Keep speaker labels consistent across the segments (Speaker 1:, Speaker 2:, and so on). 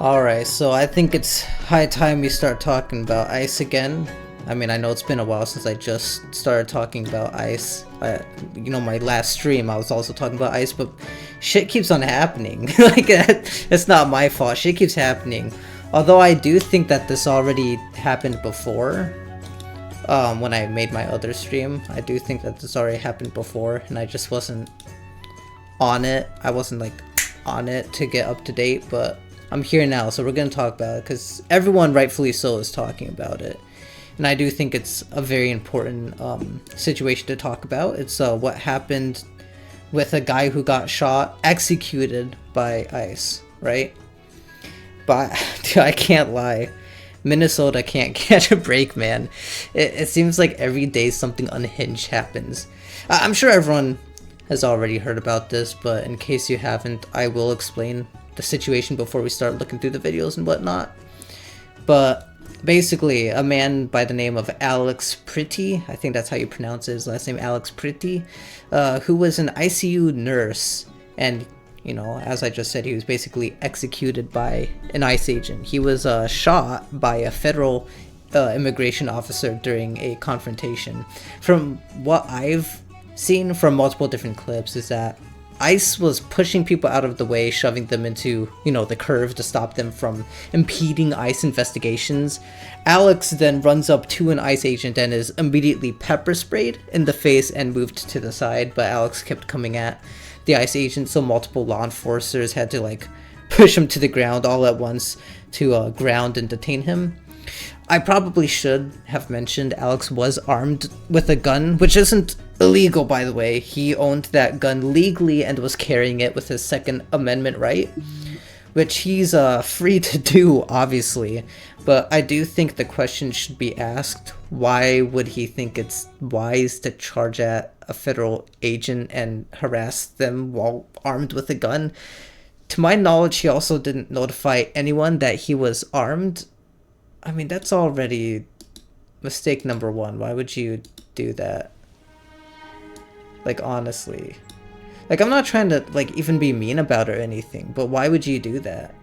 Speaker 1: Alright, so I think it's high time we start talking about ice again. I mean, I know it's been a while since I just started talking about ice. My last stream I was also talking about ice, but shit keeps on happening. It's not my fault. Shit keeps happening. Although I do think that this already happened before. When I made my other stream, I do think that this already happened before, and I just wasn't on it. I wasn't like on it to get up to date, but I'm here now, so we're gonna talk about it because everyone, rightfully so, is talking about it, and I do think it's a very important situation to talk about. It's what happened with a guy who got shot, executed by ICE, right? But dude, I can't lie, Minnesota can't catch a break, man. It seems like every day something unhinged happens. I'm sure everyone has already heard about this, but in case you haven't, I will explain the situation before we start looking through the videos and whatnot. But basically, a man by the name of Alex Pretti, I think that's how you pronounce his last name, Alex Pretti, who was an ICU nurse, and as I just said, he was basically executed by an ICE agent. He was shot by a federal immigration officer during a confrontation. From what I've seen from multiple different clips is that ICE was pushing people out of the way, shoving them into, the curve to stop them from impeding ICE investigations. Alex then runs up to an ICE agent and is immediately pepper sprayed in the face and moved to the side, but Alex kept coming at the ICE agent, so multiple law enforcers had to push him to the ground all at once to ground and detain him. I probably should have mentioned Alex was armed with a gun, which isn't illegal, by the way. He owned that gun legally and was carrying it with his Second Amendment right, which he's free to do, obviously. But I do think the question should be asked, why would he think it's wise to charge at a federal agent and harass them while armed with a gun? To my knowledge, he also didn't notify anyone that he was armed. I mean, that's already mistake number one. Why would you do that? Honestly. I'm not trying to, even be mean about it or anything, but why would you do that?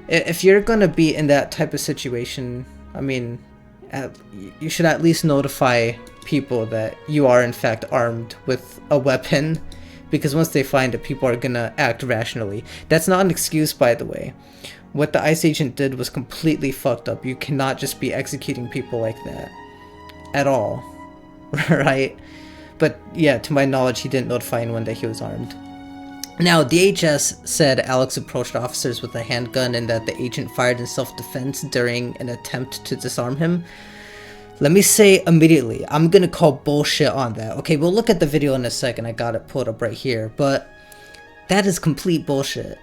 Speaker 1: If you're gonna be in that type of situation, I mean, you should at least notify people that you are, in fact, armed with a weapon, because once they find it, people are gonna act rationally. That's not an excuse, by the way. What the ICE agent did was completely fucked up. You cannot just be executing people like that. At all. Right? But yeah, to my knowledge, he didn't notify anyone that he was armed. Now, DHS said Alex approached officers with a handgun and that the agent fired in self-defense during an attempt to disarm him. Let me say immediately, I'm gonna call bullshit on that. Okay, we'll look at the video in a second. I got it pulled up right here. But that is complete bullshit.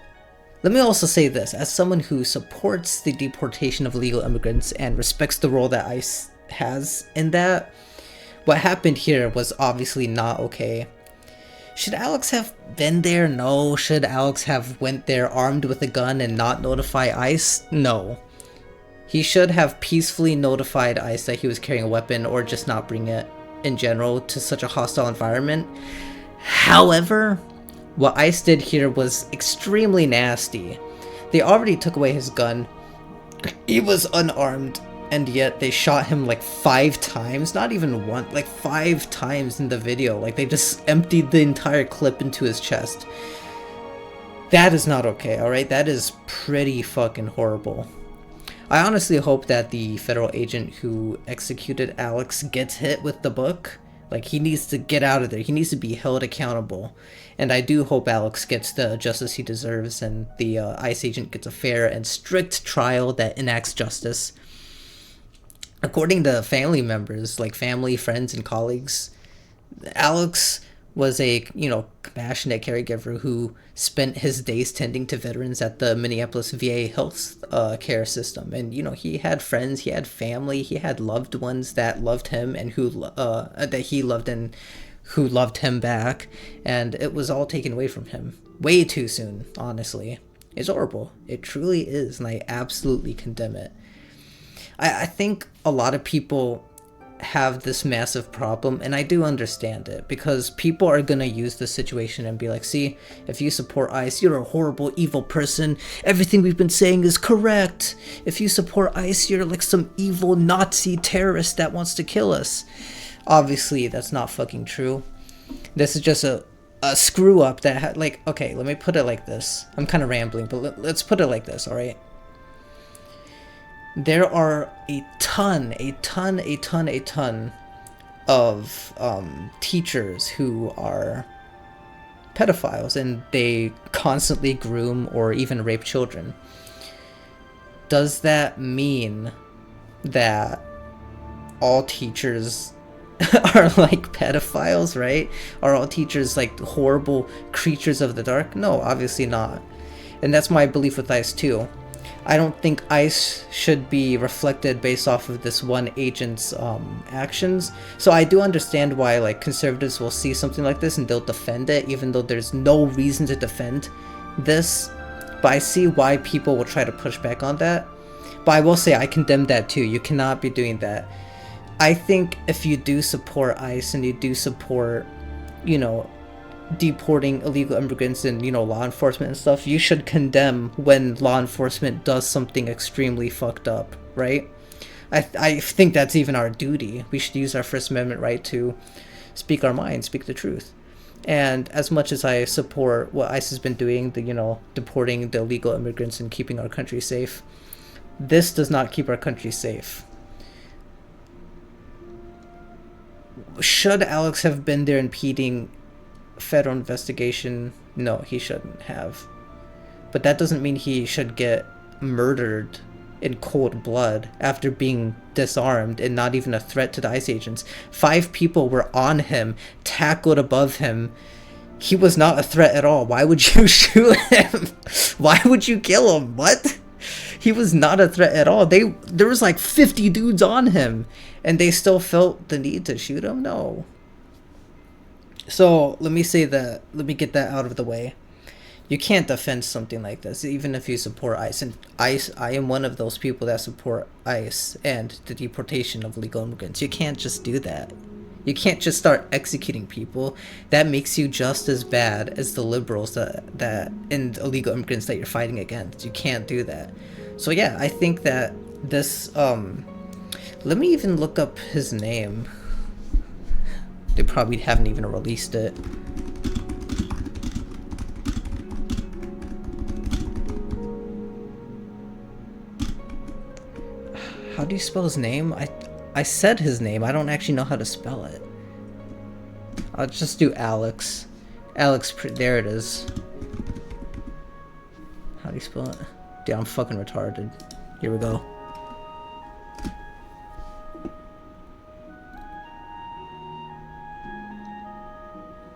Speaker 1: Let me also say this, as someone who supports the deportation of illegal immigrants and respects the role that ICE has in that, what happened here was obviously not okay. Should Alex have been there? No. Should Alex have went there armed with a gun and not notify ICE? No. He should have peacefully notified ICE that he was carrying a weapon, or just not bring it in general to such a hostile environment. However, what ICE did here was extremely nasty. They already took away his gun. He was unarmed, and yet they shot him 5 times. Not even one, 5 times in the video. They just emptied the entire clip into his chest. That is not okay, alright? That is pretty fucking horrible. I honestly hope that the federal agent who executed Alex gets hit with the book. He needs to get out of there. He needs to be held accountable. And I do hope Alex gets the justice he deserves and the ICE agent gets a fair and strict trial that enacts justice. According to family members, family, friends, and colleagues, Alex was a, compassionate caregiver who spent his days tending to veterans at the Minneapolis VA health care system. And, he had friends, he had family, he had loved ones that loved him and who, that he loved and who loved him back. And it was all taken away from him way too soon, honestly. It's horrible. It truly is, and I absolutely condemn it. I think a lot of people have this massive problem, and I do understand it, because people are gonna use the situation and be like, see, if you support ICE, you're a horrible, evil person. Everything we've been saying is correct. If you support ICE, you're like some evil Nazi terrorist that wants to kill us. Obviously, that's not fucking true. This is just a screw up that like, okay, let me put it like this. I'm kind of rambling, but let's put it like this, all right? There are a ton of teachers who are pedophiles, and they constantly groom or even rape children. Does that mean that all teachers are like pedophiles, right? Are all teachers like horrible creatures of the dark? No, obviously not. And that's my belief with ICE too. I don't think ICE should be reflected based off of this one agent's actions. So I do understand why like conservatives will see something like this and they'll defend it, even though there's no reason to defend this. But I see why people will try to push back on that. But I will say I condemn that too. You cannot be doing that. I think if you do support ICE and you do support, you know, deporting illegal immigrants and, you know, law enforcement and stuff, you should condemn when law enforcement does something extremely fucked up, right? I think that's even our duty. We should use our First Amendment right to speak our mind, speak the truth. And as much as I support what ICE has been doing, the, you know, deporting the illegal immigrants and keeping our country safe, this does not keep our country safe. Should Alex have been there impeding federal investigation? No, he shouldn't have. But that doesn't mean he should get murdered in cold blood after being disarmed and not even a threat to the ICE agents. 5 people were on him, tackled above him. He was not a threat at all. Why would you shoot him? Why would you kill him? What? He was not a threat at all. There was like 50 dudes on him, and they still felt the need to shoot him? No. So let me say that, let me get that out of the way. You can't defend something like this, even if you support ICE. And ICE, I am one of those people that support ICE and the deportation of illegal immigrants. You can't just do that. You can't just start executing people. That makes you just as bad as the liberals that and illegal immigrants that you're fighting against. You can't do that. So yeah, I think that this, let me even look up his name. They probably haven't even released it. How do you spell his name? I said his name. I don't actually know how to spell it. I'll just do Alex. There it is. How do you spell it? Dude, I'm fucking retarded. Here we go.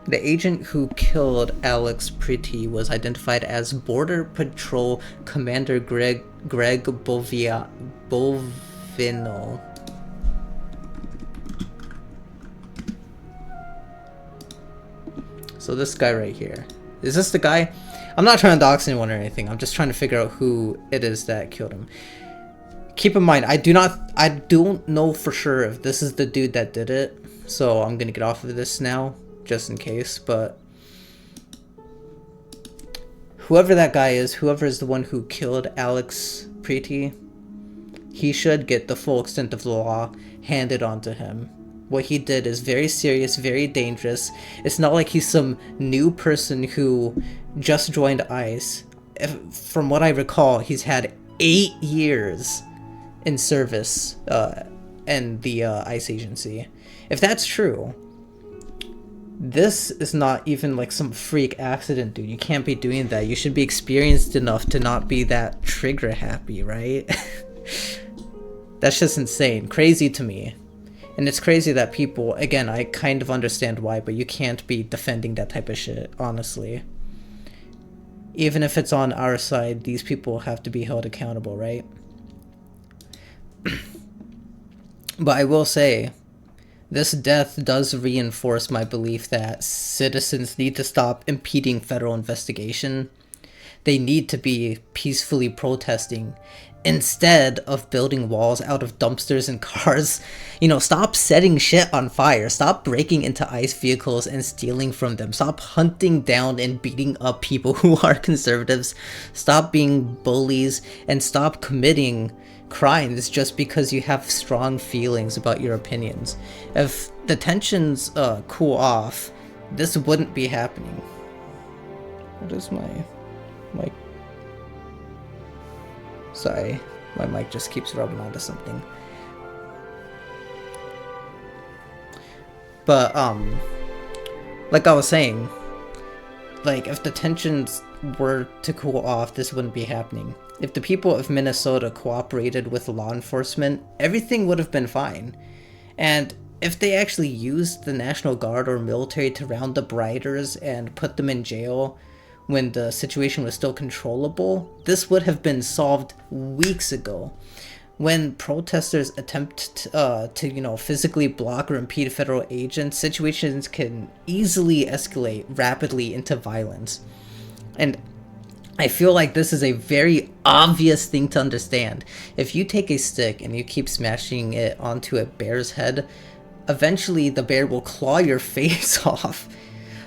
Speaker 1: The agent who killed Alex Pretti was identified as Border Patrol Commander Greg Bovino. So this guy right here. Is this the guy? I'm not trying to dox anyone or anything. I'm just trying to figure out who it is that killed him. Keep in mind, I don't know for sure if this is the dude that did it. So I'm gonna get off of this now, just in case, but whoever that guy is, whoever is the one who killed Alex Pretti, he should get the full extent of the law handed onto him. What he did is very serious, very dangerous. It's not like he's some new person who just joined ICE. From what I recall, he's had 8 years in service in the ICE agency. If that's true, this is not even like some freak accident, dude. You can't be doing that. You should be experienced enough to not be that trigger happy, right? That's just insane. Crazy to me. And it's crazy that people, again, I kind of understand why, but you can't be defending that type of shit, honestly. Even if it's on our side, these people have to be held accountable, right? But I will say, this death does reinforce my belief that citizens need to stop impeding federal investigation. They need to be peacefully protesting instead of building walls out of dumpsters and cars. You know, stop setting shit on fire. Stop breaking into ICE vehicles and stealing from them. Stop hunting down and beating up people who are conservatives. Stop being bullies and stop committing crimes just because you have strong feelings about your opinions. If the tensions cool off, this wouldn't be happening. What is my mic? Sorry, my mic just keeps rubbing onto something. But like I was saying, like if the tensions were to cool off, this wouldn't be happening. If the people of Minnesota cooperated with law enforcement, everything would have been fine. And if they actually used the National Guard or military to round up rioters and put them in jail when the situation was still controllable, this would have been solved weeks ago. When protesters attempt to physically block or impede federal agents, situations can easily escalate rapidly into violence. And I feel like this is a very obvious thing to understand. If you take a stick and you keep smashing it onto a bear's head, eventually the bear will claw your face off.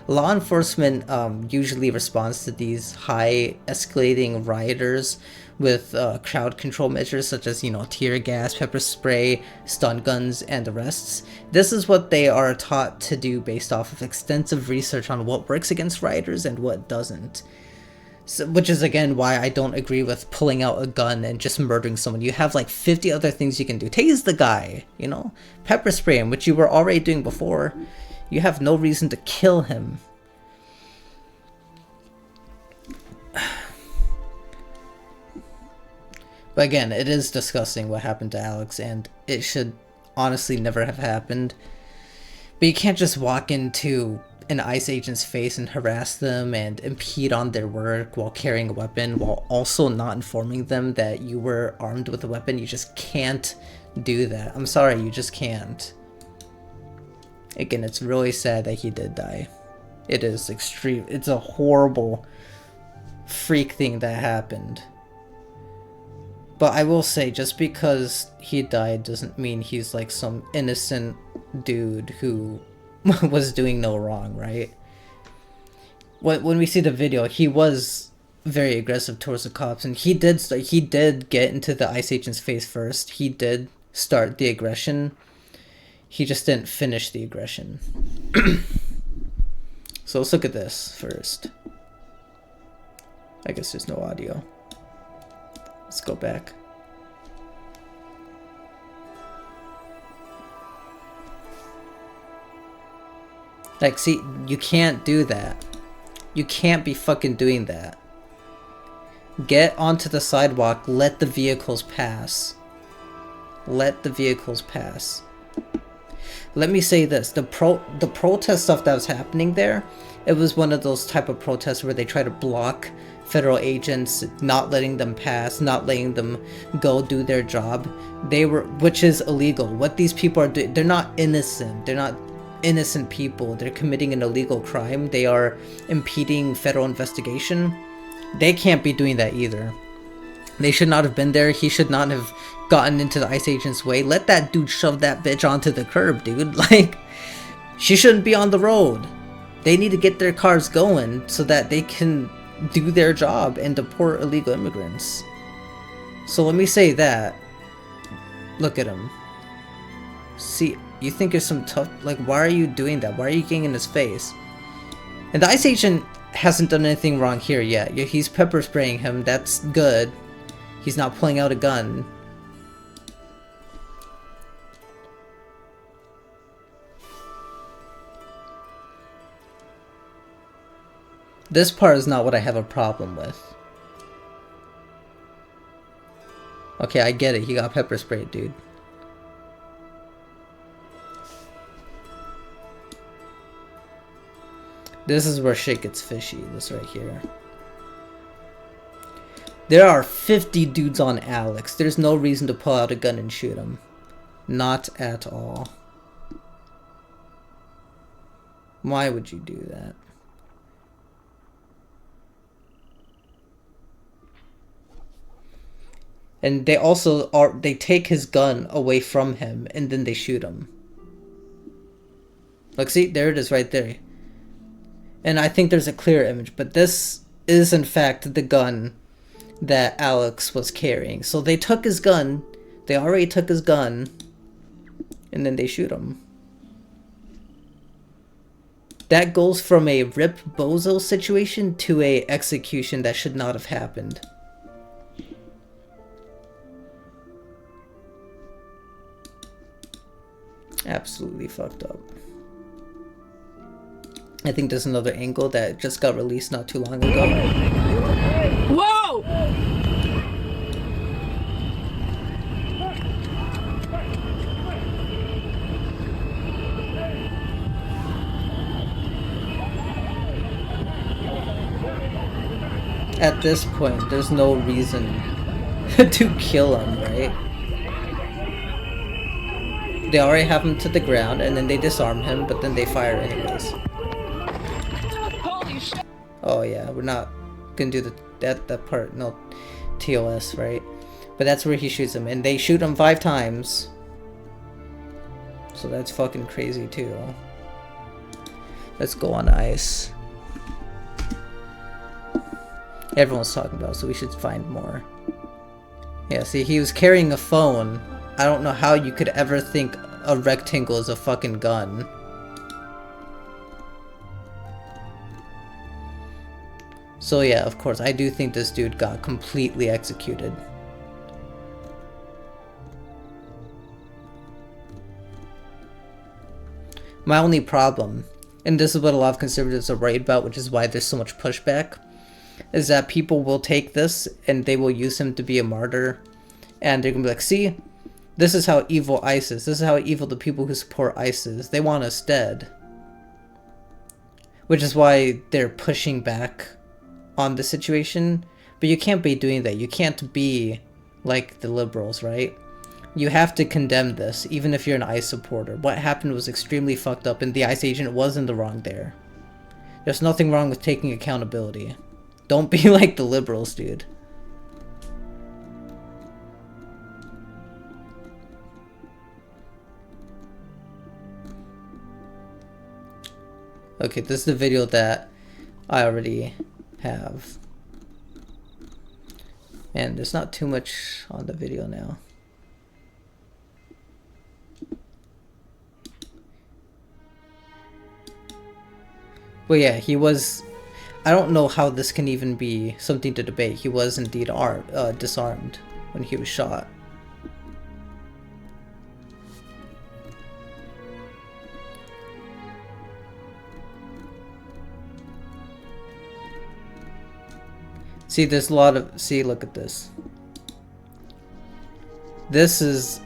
Speaker 1: Law enforcement usually responds to these high escalating rioters with crowd control measures such as, tear gas, pepper spray, stun guns, and arrests. This is what they are taught to do based off of extensive research on what works against rioters and what doesn't. So, which is again why I don't agree with pulling out a gun and just murdering someone. You have like 50 other things you can do. Tase the guy, pepper spray him, which you were already doing before. You have no reason to kill him. But again, it is disgusting what happened to Alex, and it should honestly never have happened. But you can't just walk into an ICE agent's face and harass them and impede on their work while carrying a weapon, while also not informing them that you were armed with a weapon. You just can't do that. I'm sorry, you just can't. Again, it's really sad that he did die. It is extreme. It's a horrible freak thing that happened. But I will say, just because he died doesn't mean he's like some innocent dude who was doing no wrong, right? When we see the video, he was very aggressive towards the cops, and he did get into the ICE agent's face first. He did start the aggression. He just didn't finish the aggression. So let's look at this first. I guess there's no audio. Let's go back. Like, see, you can't do that. You can't be fucking doing that. Get onto the sidewalk, let the vehicles pass. Let the vehicles pass. Let me say this, the protest stuff that was happening there, it was one of those type of protests where they try to block federal agents, not letting them pass, not letting them go do their job. Which is illegal. What these people are doing, they're not innocent. They're not innocent people. They're committing an illegal crime. They are impeding federal investigation. They can't be doing that either. They should not have been there. He should not have gotten into the ICE agent's way. Let that dude shove that bitch onto the curb, dude. Like, she shouldn't be on the road. They need to get their cars going so that they can do their job and deport illegal immigrants. So let me say that. Look at him. See, you think you're some tough... Like, why are you doing that? Why are you getting in his face? And the ICE agent hasn't done anything wrong here yet. He's pepper spraying him. That's good. He's not pulling out a gun. This part is not what I have a problem with. Okay, I get it. He got pepper sprayed, dude. This is where shit gets fishy. This right here. There are 50 dudes on Alex. There's no reason to pull out a gun and shoot him. Not at all. Why would you do that? And they take his gun away from him and then they shoot him. Look, see, there it is right there. And I think there's a clear image, but this is in fact the gun that Alex was carrying. So they took his gun, they already took his gun, and then they shoot him. That goes from a Rip Bozo situation to a execution that should not have happened. Absolutely fucked up. I think there's another angle that just got released not too long ago.
Speaker 2: Whoa!
Speaker 1: At this point, there's no reason to kill him, right? They already have him to the ground, and then they disarm him, but then they fire anyways.
Speaker 2: Holy shit!
Speaker 1: Oh yeah, we're not gonna do that part, no TOS, right? But that's where he shoots him, and they shoot him 5 times. So that's fucking crazy too. Let's go on ice. Everyone's talking about, so we should find more. Yeah, see, he was carrying a phone. I don't know how you could ever think a rectangle is a fucking gun. So yeah, of course, I do think this dude got completely executed. My only problem, and this is what a lot of conservatives are worried about, which is why there's so much pushback, is that people will take this and they will use him to be a martyr, and they're gonna be like, see, this is how evil ICE is. This is how evil the people who support ICE is. They want us dead. Which is why they're pushing back on the situation. But you can't be doing that. You can't be like the liberals, right? You have to condemn this, even if you're an ICE supporter. What happened was extremely fucked up, and the ICE agent was in the wrong there. There's nothing wrong with taking accountability. Don't be like the liberals, dude. Okay, this is the video that I already have. And there's not too much on the video now. But yeah, he was... I don't know how this can even be something to debate. He was indeed disarmed when he was shot. See, there's a lot of... See, look at this. This is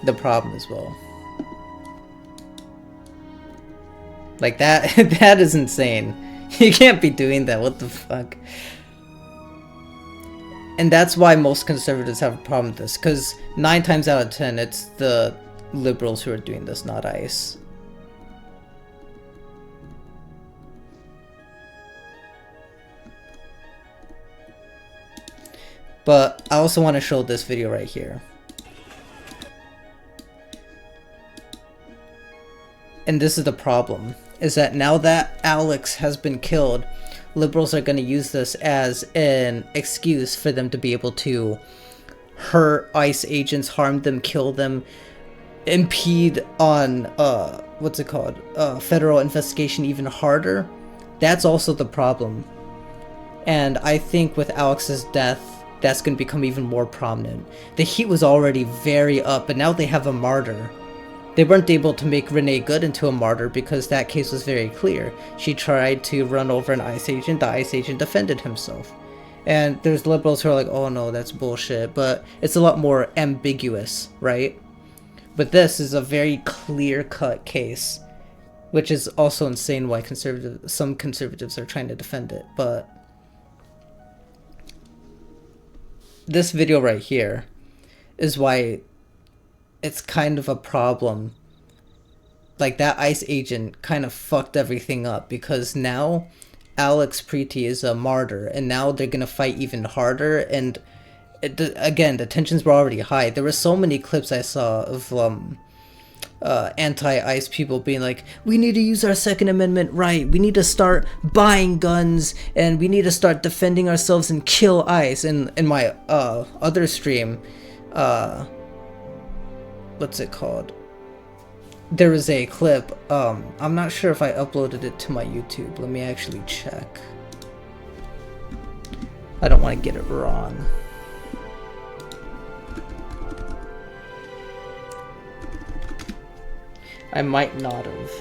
Speaker 1: the problem as well. Like, that that is insane. You can't be doing that, what the fuck? And that's why most conservatives have a problem with this, because 9 times out of 10, it's the liberals who are doing this, not ICE. But I also want to show this video right here. And this is the problem, is that now that Alex has been killed, liberals are going to use this as an excuse for them to be able to hurt ICE agents, harm them, kill them, impede on, what's it called, federal investigation even harder. That's also the problem. And I think with Alex's death, that's going to become even more prominent. The heat was already very up, and now they have a martyr. They weren't able to make Renee Good into a martyr because that case was very clear. She tried to run over an ICE agent, the ICE agent defended himself. And there's liberals who are like, oh no, that's bullshit, but it's a lot more ambiguous, right? But this is a very clear-cut case, which is also insane why some conservatives are trying to defend it, but... This video right here is why it's kind of a problem. Like, that ICE agent kind of fucked everything up, because now Alex Pretti is a martyr, and now they're gonna fight even harder, and again, the tensions were already high. There were so many clips I saw of anti-ICE people being like, we need to use our Second Amendment right, we need to start buying guns, and we need to start defending ourselves and kill ICE. And in my other stream, what's it called? There was a clip, I'm not sure if I uploaded it to my YouTube. Let me actually check. I don't want to get it wrong. I might not have.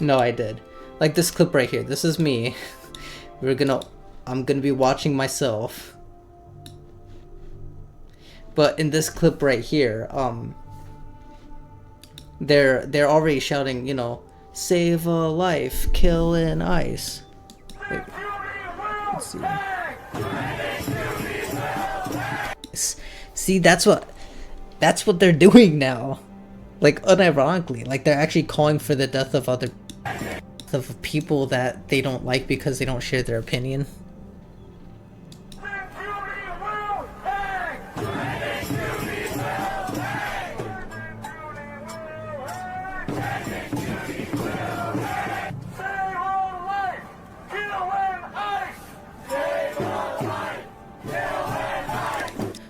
Speaker 1: No, I did. Like this clip right here. This is me. I'm gonna be watching myself. But in this clip right here, they're already shouting, you know, save a life, kill an ICE. Wait, let's see. See, that's what they're doing now. Like, unironically, like they're actually calling for the death of people that they don't like because they don't share their opinion.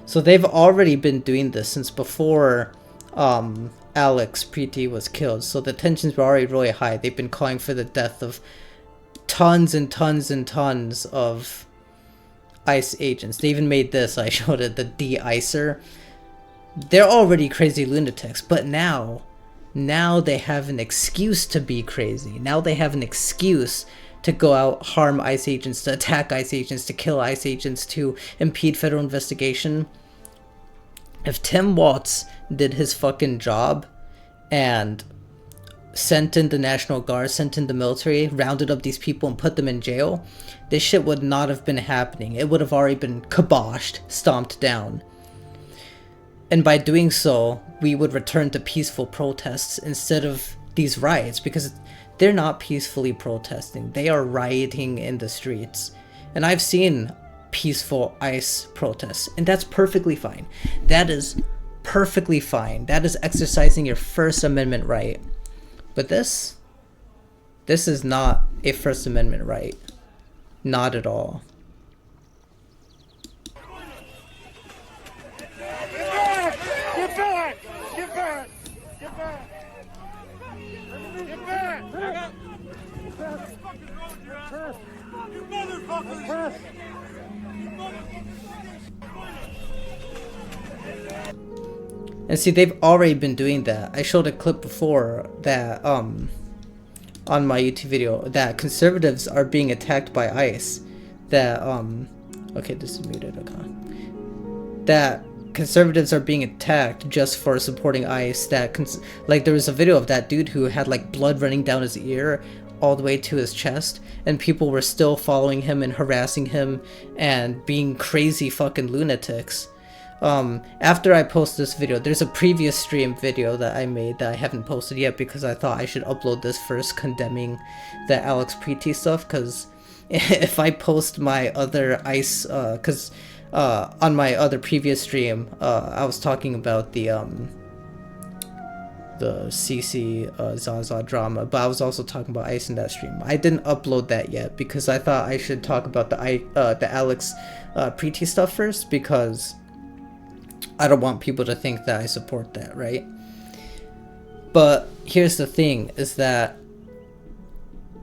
Speaker 1: So they've already been doing this since before Alex Pretti was killed. So the tensions were already really high. They've been calling for the death of tons and tons and tons of ICE agents. They even made this, I showed it, the de-icer. They're already crazy lunatics, but now they have an excuse to be crazy. Now they have an excuse to go out, harm ICE agents, to attack ICE agents, to kill ICE agents, to impede federal investigation. If Tim Walz did his fucking job and sent in the National Guard, sent in the military, rounded up these people and put them in jail, this shit would not have been happening. It would have already been kiboshed, stomped down. And by doing so, we would return to peaceful protests instead of these riots, because they're not peacefully protesting. They are rioting in the streets. And I've seen peaceful ICE protests, and that's perfectly fine. That is perfectly fine. That is exercising your First Amendment right. But this is not a First Amendment right. Not at all.
Speaker 3: Get back! Get back! Get back! Get back! Get back! You motherfuckers!
Speaker 1: And see, they've already been doing that. I showed a clip before that on my YouTube video that conservatives are being attacked by ICE. That okay, this is muted. Okay. That conservatives are being attacked just for supporting ICE. That like there was a video of that dude who had like blood running down his ear all the way to his chest, and people were still following him and harassing him and being crazy fucking lunatics. After I post this video, there's a previous stream video that I made that I haven't posted yet because I thought I should upload this first, condemning the Alex Pretti stuff, because if I post my other ICE, because on my other previous stream, I was talking about the CC Zaza drama, but I was also talking about ICE in that stream. I didn't upload that yet because I thought I should talk about the Alex Pretti stuff first, because I don't want people to think that I support that, right? But here's the thing, is that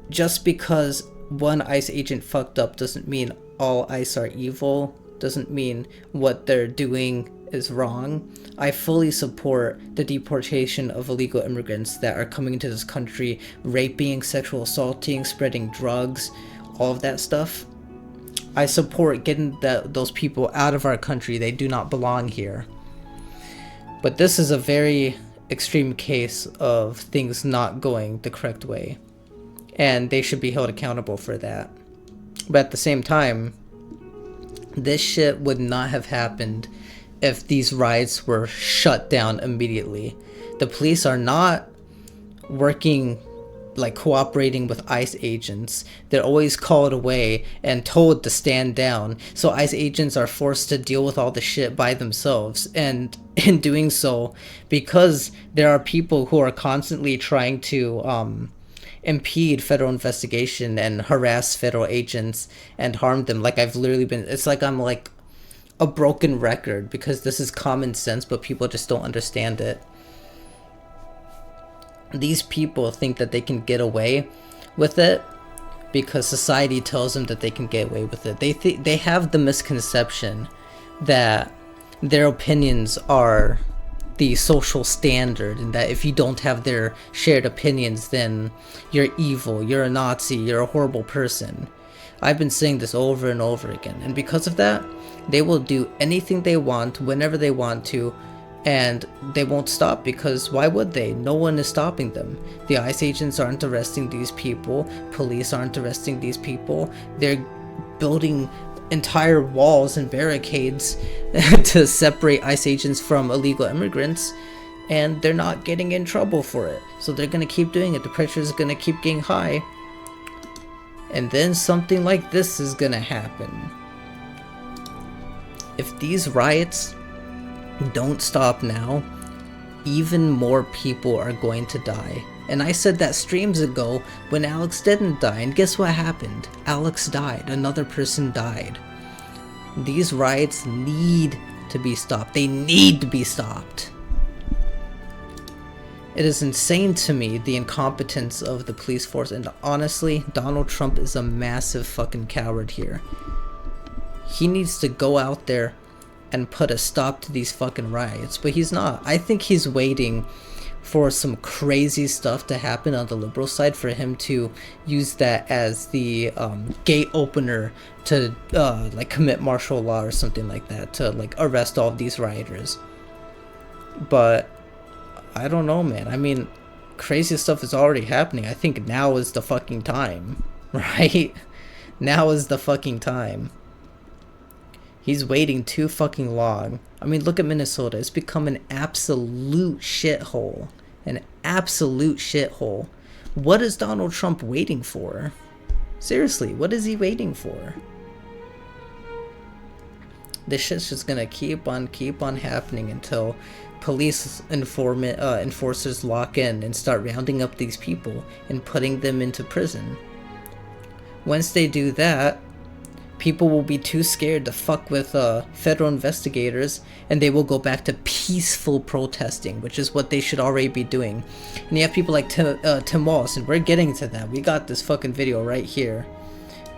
Speaker 1: just because one ICE agent fucked up doesn't mean all ICE are evil, doesn't mean what they're doing is wrong. I fully support the deportation of illegal immigrants that are coming into this country, raping, sexual assaulting, spreading drugs, all of that stuff. I support getting those people out of our country. They do not belong here. But this is a very extreme case of things not going the correct way, and they should be held accountable for that. But at the same time, this shit would not have happened if these riots were shut down immediately. The police are not working like cooperating with ICE agents, they're always called away and told to stand down. So ICE agents are forced to deal with all the shit by themselves. And in doing so, because there are people who are constantly trying to impede federal investigation and harass federal agents and harm them, like I've literally been, it's like I'm like a broken record because this is common sense, but people just don't understand it. These people think that they can get away with it because society tells them that they can get away with it. They have the misconception that their opinions are the social standard, and that if you don't have their shared opinions, then you're evil, you're a Nazi, you're a horrible person. I've been saying this over and over again, and because of that, they will do anything they want, whenever they want to, and they won't stop, because why would they? No one is stopping them. The ICE agents aren't arresting these people, police aren't arresting these people, they're building entire walls and barricades to separate ICE agents from illegal immigrants, and they're not getting in trouble for it. So they're gonna keep doing it, the pressure is gonna keep getting high, and then something like this is gonna happen. If these riots don't stop now, even more people are going to die. And I said that streams ago when Alex didn't die, and guess what happened? Alex died, another person died. These riots need to be stopped. They need to be stopped. It is insane to me, the incompetence of the police force, and honestly, Donald Trump is a massive fucking coward here. He needs to go out there and put a stop to these fucking riots, but he's not. I think he's waiting for some crazy stuff to happen on the liberal side for him to use that as the gate opener to like commit martial law or something like that, to like arrest all of these rioters. But I don't know, man. I mean, crazy stuff is already happening. I think now is the fucking time, right? Now is the fucking time. He's waiting too fucking long. I mean, look at Minnesota. It's become an absolute shithole. An absolute shithole. What is Donald Trump waiting for? Seriously, what is he waiting for? This shit's just gonna keep on happening until police enforcers lock in and start rounding up these people and putting them into prison. Once they do that, people will be too scared to fuck with federal investigators, and they will go back to peaceful protesting, which is what they should already be doing. And you have people like Tim Walz, and we're getting to that. We got this fucking video right here.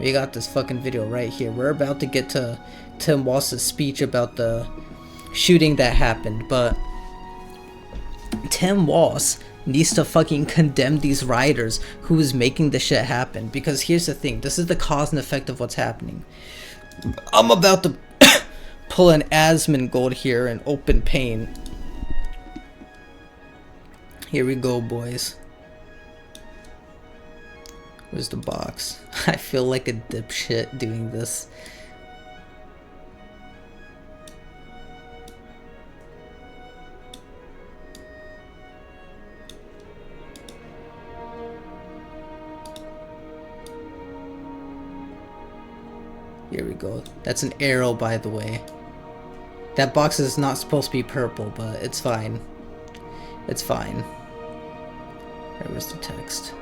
Speaker 1: We're about to get to Tim Walz's speech about the shooting that happened, but Tim Walz needs to fucking condemn these rioters who is making this shit happen. Because here's the thing, this is the cause and effect of what's happening. I'm about to pull an Asmongold here in open pain. Here we go, boys. Where's the box? I feel like a dipshit doing this. Here we go. That's an arrow, by the way. That box is not supposed to be purple, but it's fine. It's fine. There was the text.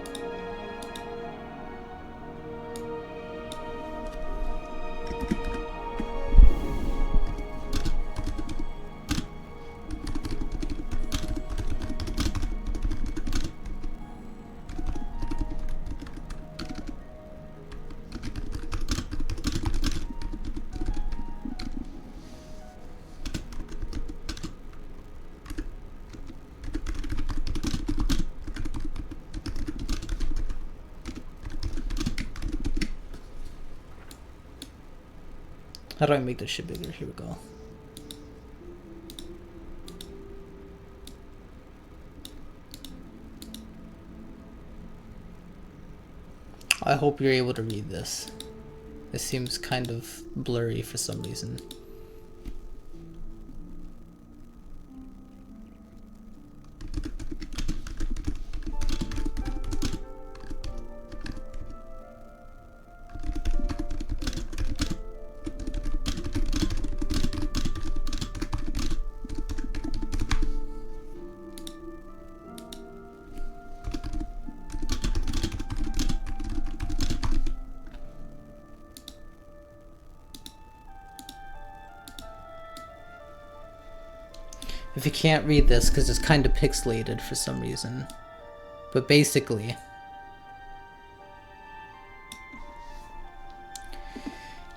Speaker 1: How do I make this shit bigger? Here we go. I hope you're able to read this. It seems kind of blurry for some reason. if you can't read this because it's kind of pixelated for some reason. But basically,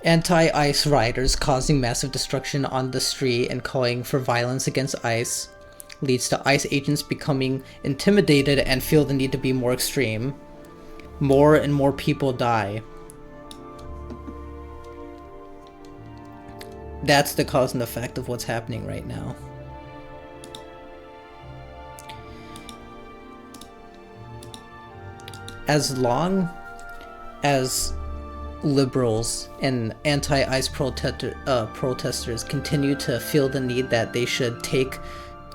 Speaker 1: anti-ICE rioters causing massive destruction on the street and calling for violence against ICE leads to ICE agents becoming intimidated and feel the need to be more extreme. More and more people die. That's the cause and effect of what's happening right now. As long as liberals and anti-ICE protesters continue to feel the need that they should take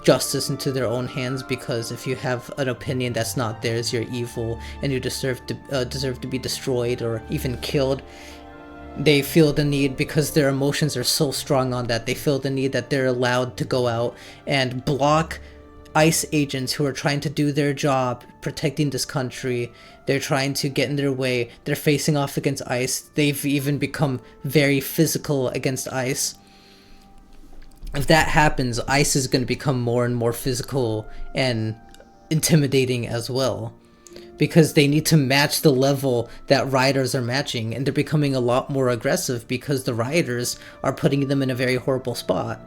Speaker 1: justice into their own hands, because if you have an opinion that's not theirs, you're evil and you deserve to be destroyed or even killed. They feel the need, because their emotions are so strong on that, they feel the need that they're allowed to go out and block ICE agents who are trying to do their job protecting this country. They're trying to get in their way. They're facing off against ICE. They've even become very physical against ICE. If that happens, ICE is going to become more and more physical and intimidating as well, because they need to match the level that rioters are matching, and they're becoming a lot more aggressive because the rioters are putting them in a very horrible spot.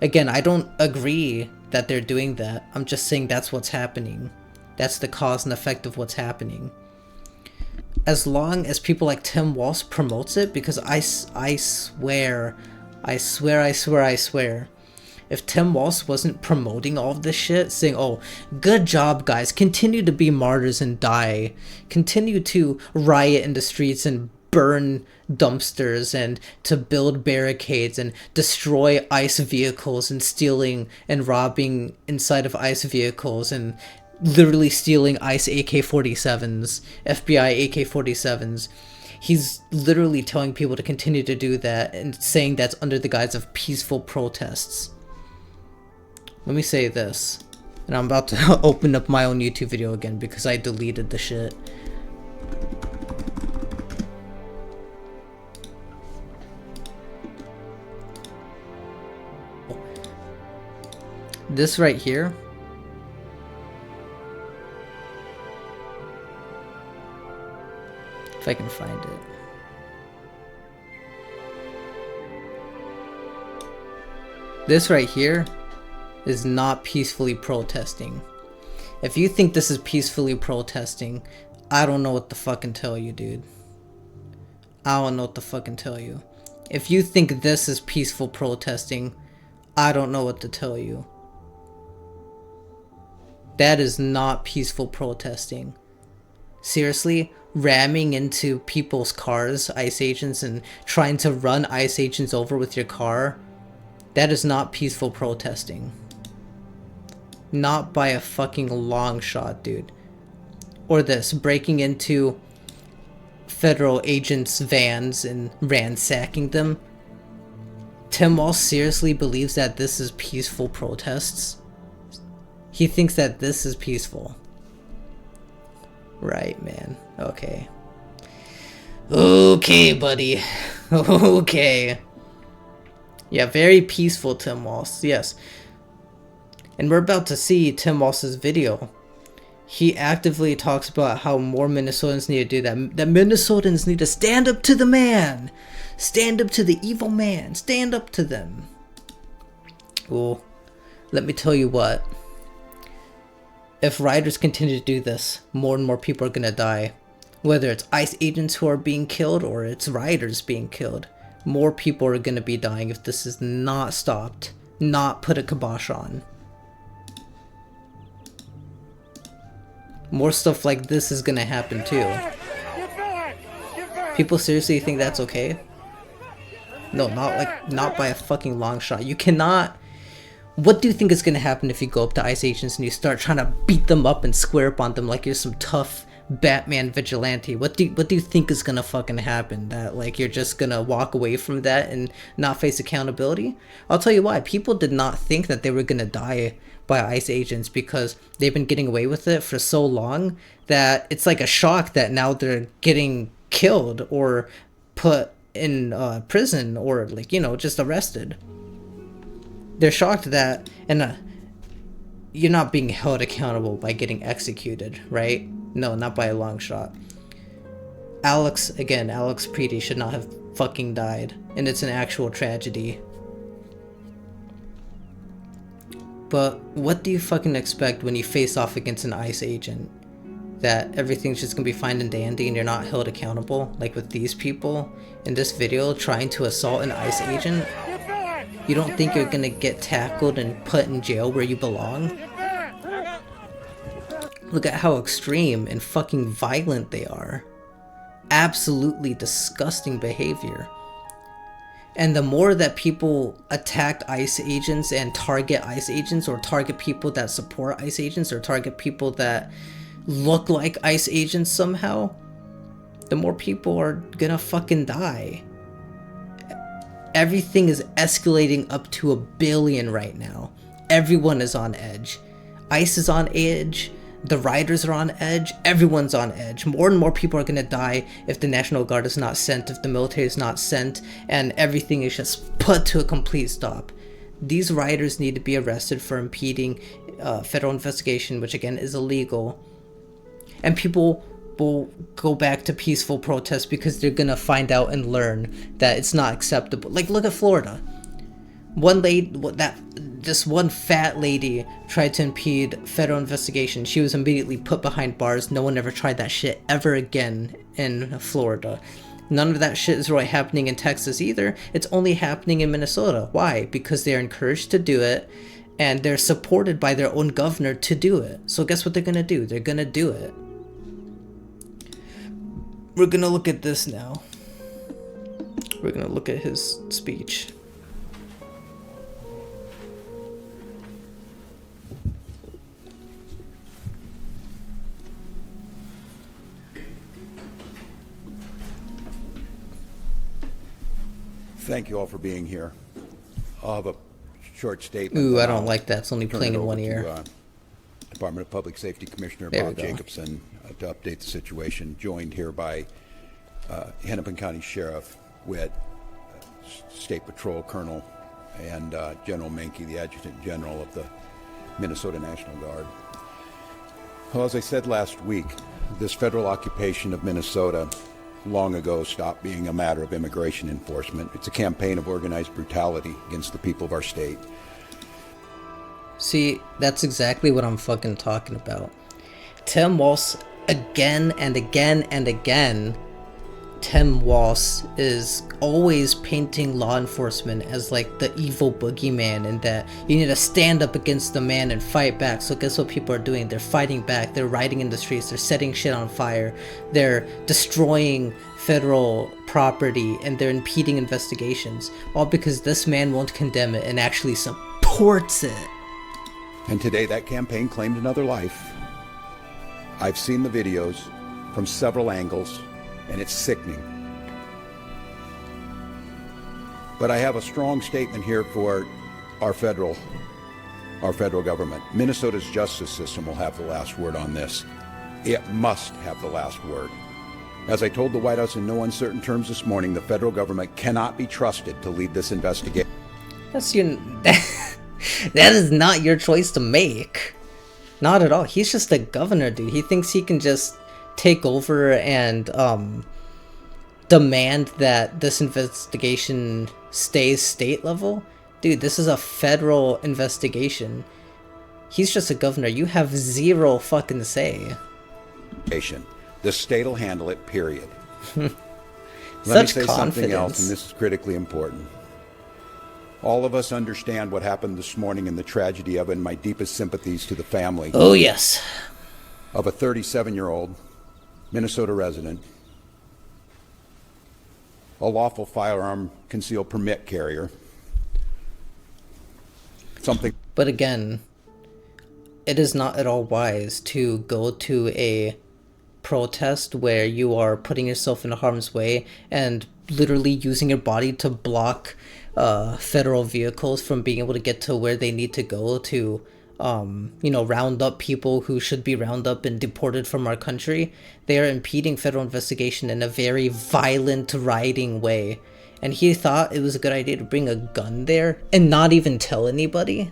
Speaker 1: Again, I don't agree that they're doing that. I'm just saying that's what's happening. That's the cause and effect of what's happening. As long as people like Tim Walsh promotes it, because I swear, if Tim Walsh wasn't promoting all of this shit, saying, oh, good job guys, continue to be martyrs and die, continue to riot in the streets and burn dumpsters and to build barricades and destroy ICE vehicles and stealing and robbing inside of ICE vehicles and literally stealing ICE AK-47s, FBI AK-47s. He's literally telling people to continue to do that and saying that's under the guise of peaceful protests. Let me say this, and I'm about to open up my own YouTube video again because I deleted the shit. This right here, if I can find it. This right here is not peacefully protesting. If you think this is peacefully protesting, I don't know what to fucking tell you, dude. I don't know what to fucking tell you. If you think this is peaceful protesting, I don't know what to tell you. That is not peaceful protesting. Seriously, ramming into people's cars, ICE agents, and trying to run ICE agents over with your car, that is not peaceful protesting. Not by a fucking long shot, dude. Or this, breaking into federal agents' vans and ransacking them. Tim Walsh seriously believes that this is peaceful protests? He thinks that this is peaceful. Right, man. Okay. Okay, buddy. Okay. Yeah, very peaceful, Tim Walsh. Yes. And we're about to see Tim Walsh's video. He actively talks about how more Minnesotans need to do that. That Minnesotans need to stand up to the man. Stand up to the evil man. Stand up to them. Well, let me tell you what. If rioters continue to do this, more and more people are gonna die. Whether it's ICE agents who are being killed or it's rioters being killed, more people are gonna be dying if this is not stopped, not put a kibosh on. More stuff like this is gonna happen too. People seriously think that's okay? No, not by a fucking long shot. You cannot. What do you think is gonna happen if you go up to ICE agents and you start trying to beat them up and square up on them like you're some tough Batman vigilante? What do you think is gonna fucking happen? That like you're just gonna walk away from that and not face accountability? I'll tell you why. People did not think that they were gonna die by ICE agents because they've been getting away with it for so long that it's like a shock that now they're getting killed or put in prison or like, you know, just arrested. They're shocked that, and you're not being held accountable by getting executed, right? No, not by a long shot. Alex Pretti should not have fucking died, and it's an actual tragedy. But what do you fucking expect when you face off against an ICE agent? That everything's just gonna be fine and dandy and you're not held accountable? Like with these people in this video trying to assault an ICE agent? You don't think you're gonna get tackled and put in jail where you belong? Look at how extreme and fucking violent they are. Absolutely disgusting behavior. And the more that people attack ICE agents and target ICE agents, or target people that support ICE agents, or target people that look like ICE agents somehow, the more people are gonna fucking die. Everything is escalating up to 1 billion right now. Everyone is on edge. ICE is on edge. The riders are on edge. Everyone's on edge. More and more people are gonna die if the National Guard is not sent, if the military is not sent, and everything is just put to a complete stop. These riders need to be arrested for impeding federal investigation, which again is illegal. And people will go back to peaceful protests because they're gonna find out and learn that it's not acceptable. Like, look at Florida. This one fat lady tried to impede federal investigation. She was immediately put behind bars. No one ever tried that shit ever again in Florida. None of that shit is really happening in Texas either. It's only happening in Minnesota. Why? Because they're encouraged to do it, and they're supported by their own governor to do it. So guess what they're gonna do? They're gonna do it. We're gonna look at this now. We're gonna look at his speech.
Speaker 4: Thank you all for being here. I'll have a short statement.
Speaker 1: Ooh, I don't like that. It's only
Speaker 4: Turn
Speaker 1: playing
Speaker 4: it
Speaker 1: in one
Speaker 4: over
Speaker 1: ear.
Speaker 4: to, Department of Public Safety Commissioner
Speaker 1: There we
Speaker 4: Bob
Speaker 1: go.
Speaker 4: Jacobson to update the situation, joined here by Hennepin County Sheriff Witt, State Patrol Colonel, and General Menke, the Adjutant General of the Minnesota National Guard. Well, as I said last week, this federal occupation of Minnesota long ago stopped being a matter of immigration enforcement. It's a campaign of organized brutality against the people of our state.
Speaker 1: See, that's exactly what I'm fucking talking about. Tim Walz, again and again and again, Tim Walz is always painting law enforcement as like the evil boogeyman, and that you need to stand up against the man and fight back. So guess what people are doing? They're fighting back. They're riding in the streets. They're setting shit on fire. They're destroying federal property, and they're impeding investigations. All because this man won't condemn it and actually supports it.
Speaker 4: And today that campaign claimed another life. I've seen the videos from several angles, and it's sickening. But I have a strong statement here for our federal government. Minnesota's justice system will have the last word on this. It must have the last word. As I told the White House in no uncertain terms this morning, the federal government cannot be trusted to lead this investigation.
Speaker 1: That's your... that is not your choice to make. Not at all. He's just a governor, dude. He thinks he can just take over and demand that this investigation stays state level. Dude, this is a federal investigation. He's just a governor. You have zero fucking say.
Speaker 4: The state will handle it, period. Let
Speaker 1: Such
Speaker 4: me say
Speaker 1: confidence.
Speaker 4: something else, and this is critically important. All of us understand what happened this morning and the tragedy of it, and my deepest sympathies to the family
Speaker 1: Oh, yes.
Speaker 4: of a 37-year-old Minnesota resident, a lawful firearm concealed permit carrier.
Speaker 1: But again, it is not at all wise to go to a protest where you are putting yourself in harm's way and literally using your body to block federal vehicles from being able to get to where they need to go to round up people who should be rounded up and deported from our country. They are impeding federal investigation in a very violent, rioting way. and he thought it was a good idea to bring a gun there and not even tell anybody.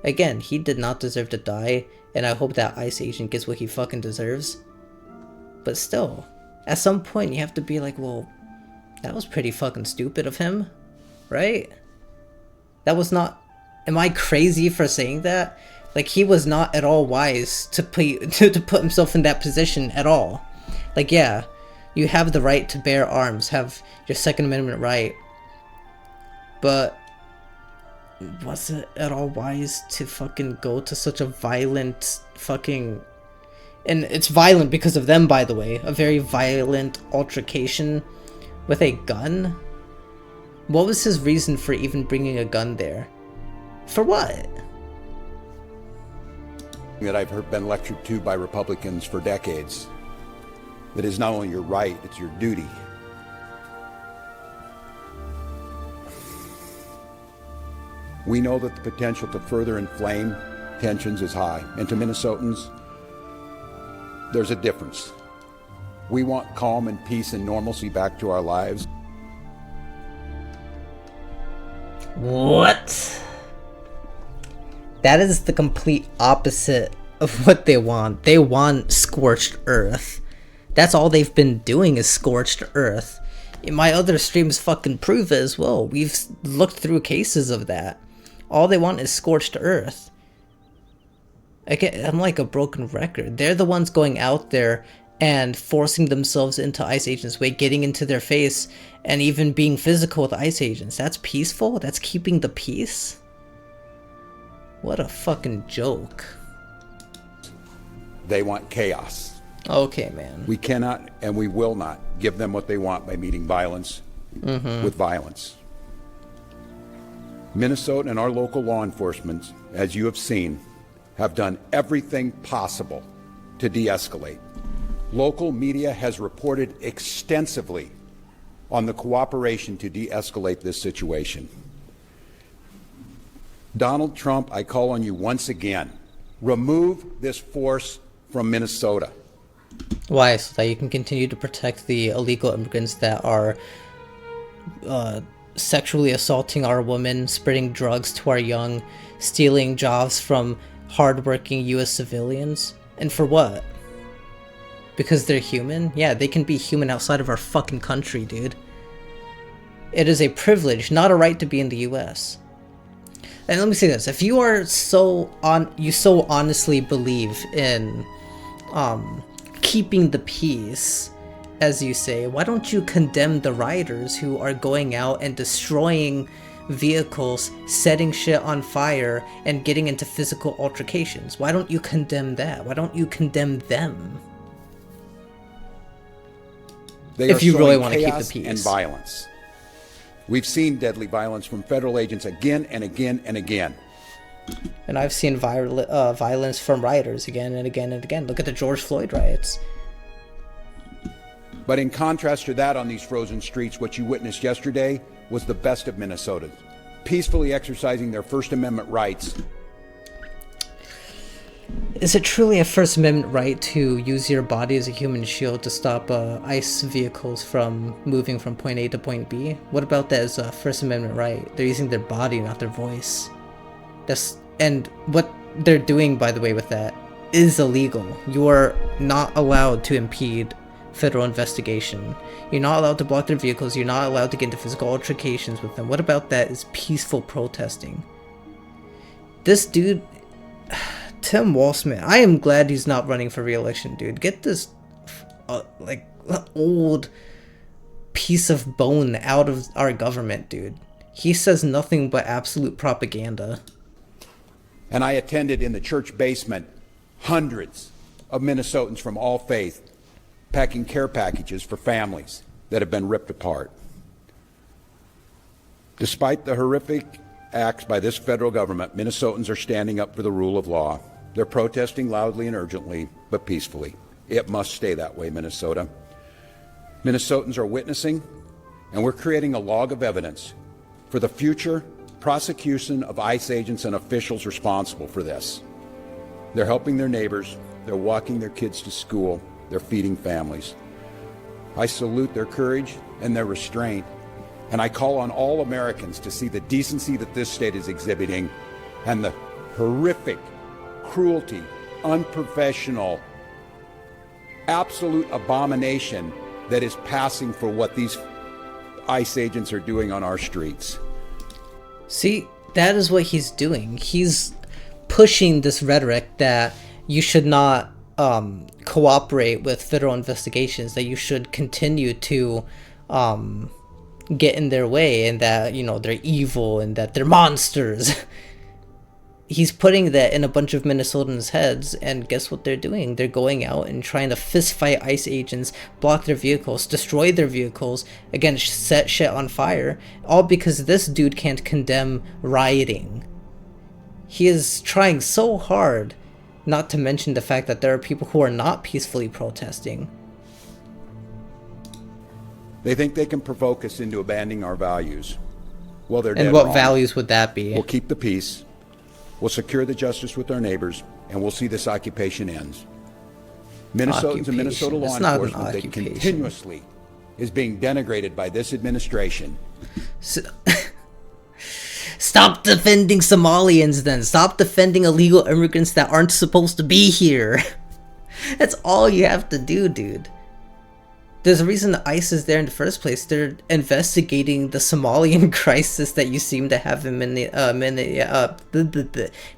Speaker 1: Again, he did not deserve to die, and I hope that ICE agent gets what he fucking deserves. But still, at some point you have to be like, well, that was pretty fucking stupid of him, right? That was not... Am I crazy for saying that? Like, he was not at all wise to put himself in that position at all. Like, yeah, you have the right to bear arms, have your Second Amendment right. But was it at all wise to fucking go to such a violent fucking... And it's violent because of them, by the way. A very violent altercation with a gun? What was his reason for even bringing a gun there? For what?
Speaker 4: That I've been lectured to by Republicans for decades. That is not only your right, it's your duty. We know that the potential to further inflame tensions is high, and to Minnesotans, there's a difference. We want calm and peace and normalcy back to our lives.
Speaker 1: What? That is the complete opposite of what they want. They want scorched earth. That's all they've been doing is scorched earth. In my other streams fucking prove it as well. We've looked through cases of that. All they want is scorched earth. I'm like a broken record. They're the ones going out there and forcing themselves into ICE agents' way, getting into their face, and even being physical with ICE agents. That's peaceful? That's keeping the peace? What a fucking joke.
Speaker 4: They want chaos.
Speaker 1: Okay, man.
Speaker 4: We cannot and we will not give them what they want by meeting violence with violence. Minnesota and our local law enforcement, as you have seen, have done everything possible to de-escalate. Local media has reported extensively on the cooperation to de-escalate this situation. Donald Trump, I call on you once again, remove this force from Minnesota.
Speaker 1: Why? So that you can continue to protect the illegal immigrants that are sexually assaulting our women, spreading drugs to our young, stealing jobs from hardworking U.S. civilians? And for what? Because they're human? Yeah, they can be human outside of our fucking country, dude. It is a privilege, not a right to be in the U.S. And let me say this, if you are so honestly believe in keeping the peace, as you say, why don't you condemn the rioters who are going out and destroying vehicles, setting shit on fire, and getting into physical altercations? Why don't you condemn that? Why don't you condemn them?
Speaker 4: They
Speaker 1: if
Speaker 4: are
Speaker 1: you really
Speaker 4: sowing
Speaker 1: want to keep the
Speaker 4: chaos
Speaker 1: peace.
Speaker 4: and violence. We've seen deadly violence from federal agents again and again and again.
Speaker 1: And I've seen violence from rioters again and again and again. Look at the George Floyd riots.
Speaker 4: But in contrast to that, on these frozen streets, what you witnessed yesterday was the best of Minnesotans, peacefully exercising their First Amendment rights.
Speaker 1: Is it truly a First Amendment right to use your body as a human shield to stop ICE vehicles from moving from point A to point B? What about that as a First Amendment right? They're using their body, not their voice. And what they're doing, by the way, with that is illegal. You are not allowed to impede federal investigation. You're not allowed to block their vehicles. You're not allowed to get into physical altercations with them. What about that is peaceful protesting? This dude... Tim Walsman, I am glad he's not running for re-election, dude. Get this, old piece of bone out of our government, dude. He says nothing but absolute propaganda.
Speaker 4: And I attended in the church basement hundreds of Minnesotans from all faith packing care packages for families that have been ripped apart. Despite the horrific acts by this federal government, Minnesotans are standing up for the rule of law. They're protesting loudly and urgently, but peacefully. It must stay that way, Minnesota. Minnesotans are witnessing, and we're creating a log of evidence for the future prosecution of ICE agents and officials responsible for this. They're helping their neighbors, they're walking their kids to school, they're feeding families. I salute their courage and their restraint, and I call on all Americans to see the decency that this state is exhibiting and the horrific cruelty, unprofessional, absolute abomination that is passing for what these ICE agents are doing on our streets.
Speaker 1: See, that is what he's doing. He's pushing this rhetoric that you should not cooperate with federal investigations, that you should continue to get in their way, and that, you know, they're evil and that they're monsters. He's putting that in a bunch of Minnesotans' heads, and guess what they're doing? They're going out and trying to fist fight ICE agents, block their vehicles, destroy their vehicles, again, set shit on fire, all because this dude can't condemn rioting. He is trying so hard not to mention the fact that there are people who are not peacefully protesting.
Speaker 4: They think they can provoke us into abandoning our values. Well, they're dead
Speaker 1: And what
Speaker 4: wrong.
Speaker 1: values would that be?
Speaker 4: We'll keep the peace, we'll secure the justice with our neighbors, and we'll see this occupation ends. Minnesotans and Minnesota law
Speaker 1: It's not an
Speaker 4: enforcement that
Speaker 1: occupation.
Speaker 4: continuously is being denigrated by this administration.
Speaker 1: Stop defending Somalians then. Stop defending illegal immigrants that aren't supposed to be here. That's all you have to do, dude. There's a reason the ICE is there in the first place. They're investigating the Somalian crisis that you seem to have in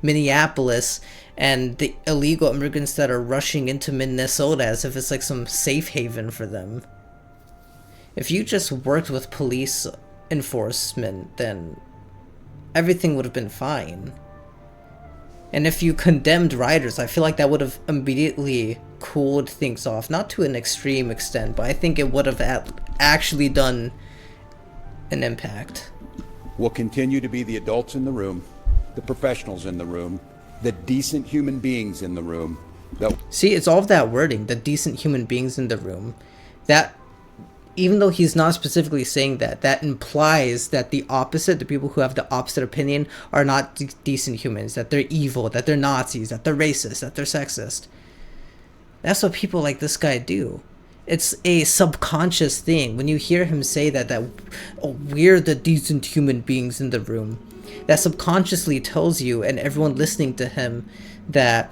Speaker 1: Minneapolis, and the illegal immigrants that are rushing into Minnesota as if it's like some safe haven for them. If you just worked with police enforcement, then everything would have been fine. And if you condemned rioters, I feel like that would have immediately cooled things off. Not to an extreme extent, but I think it would have actually done an impact.
Speaker 4: We'll continue to be the adults in the room, the professionals in the room, the decent human beings in the room.
Speaker 1: See, it's all of that wording, the decent human beings in the room. That, even though he's not specifically saying that, that implies that the opposite, the people who have the opposite opinion, are not decent humans, that they're evil, that they're Nazis, that they're racist, that they're sexist. That's what people like this guy do. It's a subconscious thing. When you hear him say that oh, we're the decent human beings in the room, that subconsciously tells you and everyone listening to him that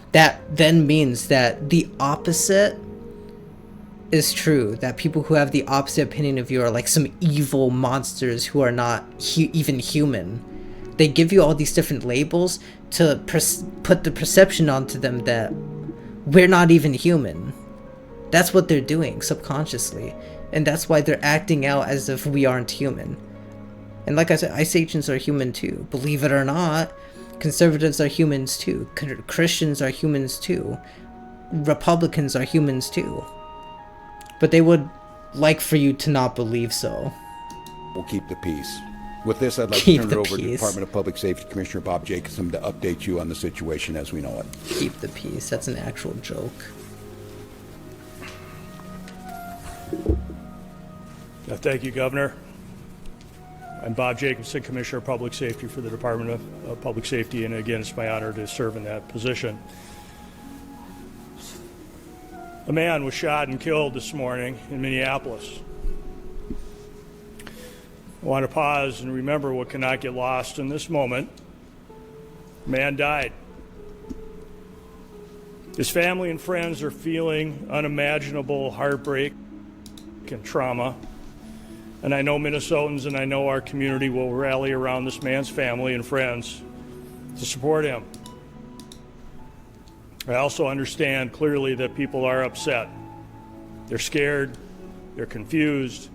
Speaker 1: then means that the opposite is true, that people who have the opposite opinion of you are like some evil monsters who are not even human. They give you all these different labels to put the perception onto them that we're not even human. That's what they're doing subconsciously, and that's why they're acting out as if we aren't human. And like I said, ICE agents are human too. Believe it or not, conservatives are humans too. Christians are humans too. Republicans are humans too. But they would like for you to not believe so.
Speaker 4: We'll keep the peace. With this, I'd like
Speaker 1: Keep
Speaker 4: to turn
Speaker 1: the
Speaker 4: it over to
Speaker 1: peace.
Speaker 4: Department of Public Safety Commissioner Bob Jacobson to update you on the situation as we know it.
Speaker 1: Keep the peace. That's an actual joke.
Speaker 5: Thank you, Governor. I'm Bob Jacobson, Commissioner of Public Safety for the Department of Public Safety, and again, it's my honor to serve in that position. A man was shot and killed this morning in Minneapolis. I want to pause and remember what cannot get lost in this moment. A man died. His family and friends are feeling unimaginable heartbreak and trauma. And I know Minnesotans and I know our community will rally around this man's family and friends to support him. I also understand clearly that people are upset. They're scared, they're confused,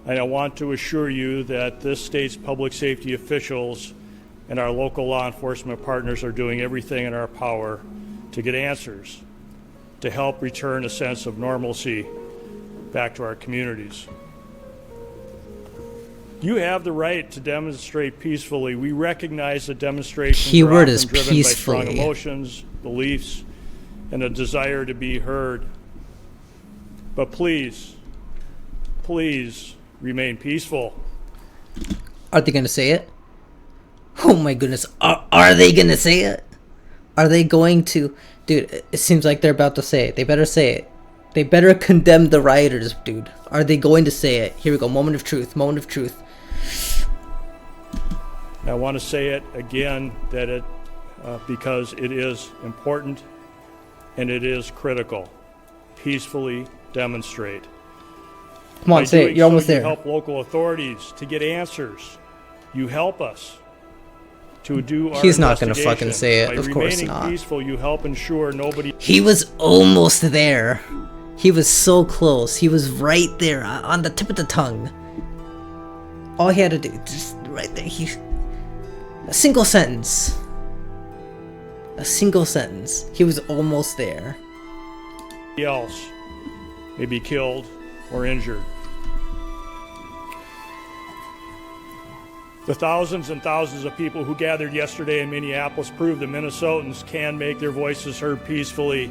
Speaker 5: and I want to assure you that this state's public safety officials and our local law enforcement partners are doing everything in our power to get answers, to help return a sense of normalcy back to our communities. You have the right to demonstrate peacefully. We recognize that demonstrations
Speaker 1: Keyword
Speaker 5: are often
Speaker 1: is
Speaker 5: driven by strong
Speaker 1: peacefully.
Speaker 5: emotions, beliefs, and a desire to be heard. But please, please remain peaceful.
Speaker 1: Are they gonna say it? Oh my goodness. Are they gonna say it? Are they going to? Dude, it seems like they're about to say it. They better say it. They better condemn the rioters, dude. Are they going to say it? Here we go. Moment of truth. Moment of truth.
Speaker 5: I want to say it again that because it is important and it is critical. Peacefully demonstrate.
Speaker 1: Come on,
Speaker 5: By
Speaker 1: say it.
Speaker 5: doing
Speaker 1: You're
Speaker 5: so,
Speaker 1: almost
Speaker 5: you
Speaker 1: there.
Speaker 5: help local authorities to get answers. You help us to do our
Speaker 1: He's not gonna fucking
Speaker 5: investigation.
Speaker 1: say it.
Speaker 5: By
Speaker 1: Of course
Speaker 5: remaining
Speaker 1: not.
Speaker 5: peaceful, you help ensure nobody.
Speaker 1: He was almost there. He was so close. He was right there on the tip of the tongue. All he had to do, just right there. A single sentence. A single sentence. He was almost there.
Speaker 5: else may be killed or injured. The thousands and thousands of people who gathered yesterday in Minneapolis proved that Minnesotans can make their voices heard peacefully.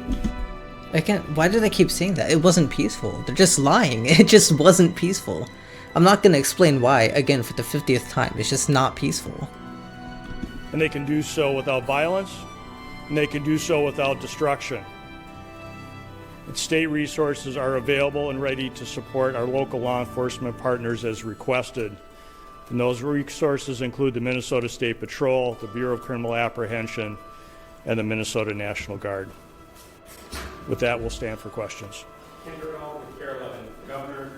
Speaker 1: Why do they keep saying that? It wasn't peaceful. They're just lying. It just wasn't peaceful. I'm not gonna explain why, again, for the 50th time. It's just not peaceful.
Speaker 5: And they can do so without violence, and they can do so without destruction. And state resources are available and ready to support our local law enforcement partners as requested. And those resources include the Minnesota State Patrol, the Bureau of Criminal Apprehension, and the Minnesota National Guard. With that, we'll stand for questions.
Speaker 6: Kendall with Carolyn. Governor,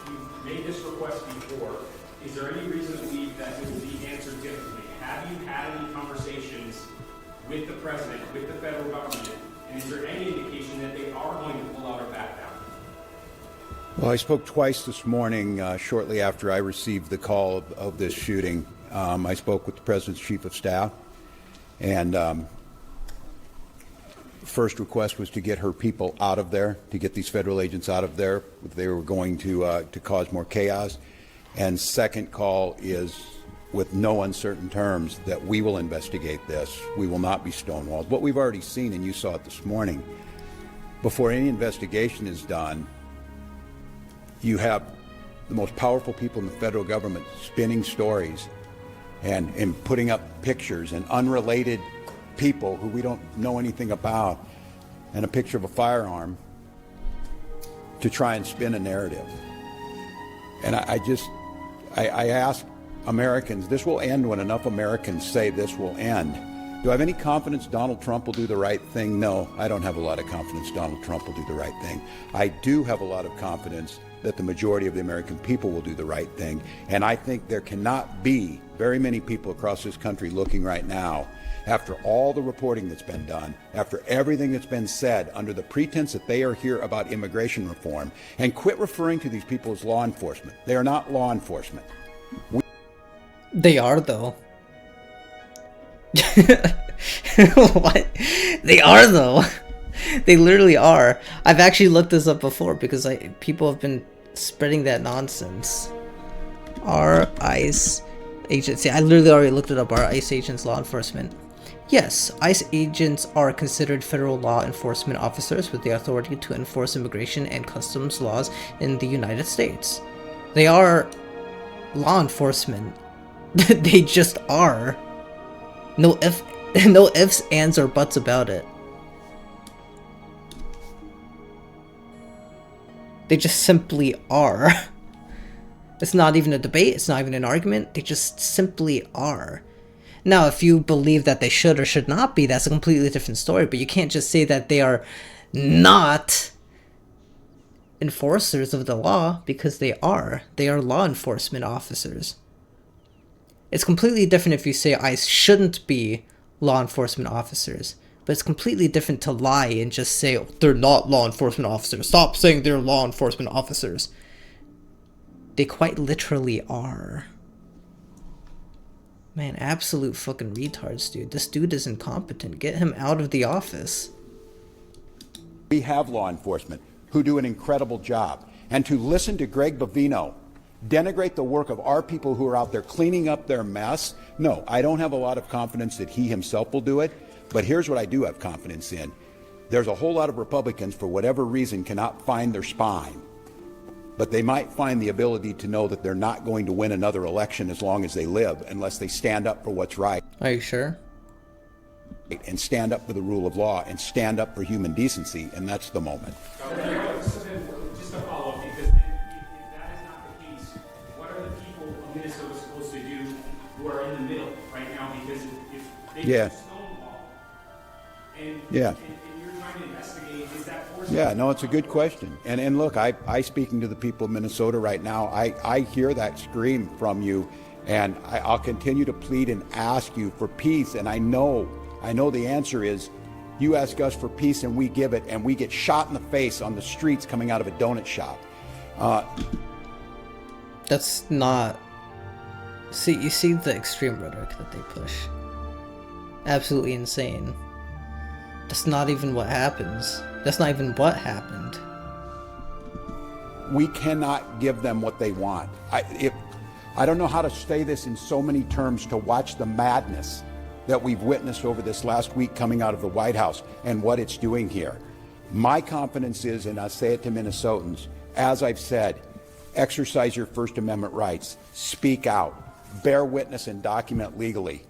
Speaker 6: you've made this request before. Is there any reason to believe that it will be answered differently? Have you had any conversations with the president, with the federal government, and is there any indication that they are going to pull out or back down?
Speaker 4: Well, I spoke twice this morning, shortly after I received the call of this shooting. I spoke with the President's Chief of Staff, and the first request was to get her people out of there, to get these federal agents out of there. They were going to cause more chaos. And second call is, with no uncertain terms, that we will investigate this. We will not be stonewalled. What we've already seen, and you saw it this morning, before any investigation is done, you have the most powerful people in the federal government spinning stories and putting up pictures, and unrelated people who we don't know anything about, and a picture of a firearm to try and spin a narrative. And I ask Americans, this will end when enough Americans say this will end. Do I have any confidence Donald Trump will do the right thing? No, I don't have a lot of confidence Donald Trump will do the right thing. I do have a lot of confidence that the majority of the American people will do the right thing. And I think there cannot be very many people across this country looking right now, after all the reporting that's been done, after everything that's been said under the pretense that they are here about immigration reform, and quit referring to these people as law enforcement. They are not law enforcement.
Speaker 1: They are, though. What? They are, though. They literally are. I've actually looked this up before because people have been spreading that nonsense. Are ICE agents? Yeah, I literally already looked it up. Are ICE agents law enforcement? Yes, ICE agents are considered federal law enforcement officers with the authority to enforce immigration and customs laws in the United States. They are law enforcement. They just are. No ifs, ands, or buts about it. They just simply are. It's not even a debate, it's not even an argument, they just simply are. Now, if you believe that they should or should not be, that's a completely different story, but you can't just say that they are not enforcers of the law, because they are. They are law enforcement officers. It's completely different if you say ICE shouldn't be law enforcement officers. But it's completely different to lie and just say, oh, they're not law enforcement officers. Stop saying they're law enforcement officers. They quite literally are. Man, absolute fucking retards, dude. This dude is incompetent. Get him out of the office.
Speaker 4: We have law enforcement who do an incredible job. And to listen to Greg Bovino denigrate the work of our people who are out there cleaning up their mess, no, I don't have a lot of confidence that he himself will do it. But here's what I do have confidence in. There's a whole lot of Republicans, for whatever reason, cannot find their spine. But they might find the ability to know that they're not going to win another election as long as they live, unless they stand up for what's right.
Speaker 1: Are you sure?
Speaker 4: and stand up for the rule of law and stand up for human decency, and that's the moment.
Speaker 6: So then, just a follow-up, because if that is not the case, what are the people of Minnesota supposed to do who are in the middle right now? Because if they just stonewall and you're trying to investigate, is that forced?
Speaker 4: Yeah, no, it's a good question. And look, I speaking to the people of Minnesota right now, I hear that scream from you, and I'll continue to plead and ask you for peace. And I know the answer is you ask us for peace and we give it, and we get shot in the face on the streets coming out of a donut shop.
Speaker 1: That's not... you see the extreme rhetoric that they push. Absolutely insane. That's not even what happens. That's not even what happened.
Speaker 4: We cannot give them what they want. I don't know how to say this in so many terms to watch the madness that we've witnessed over this last week coming out of the White House and what it's doing here. My confidence is, and I say it to Minnesotans, as I've said, exercise your First Amendment rights, speak out, bear witness and document legally.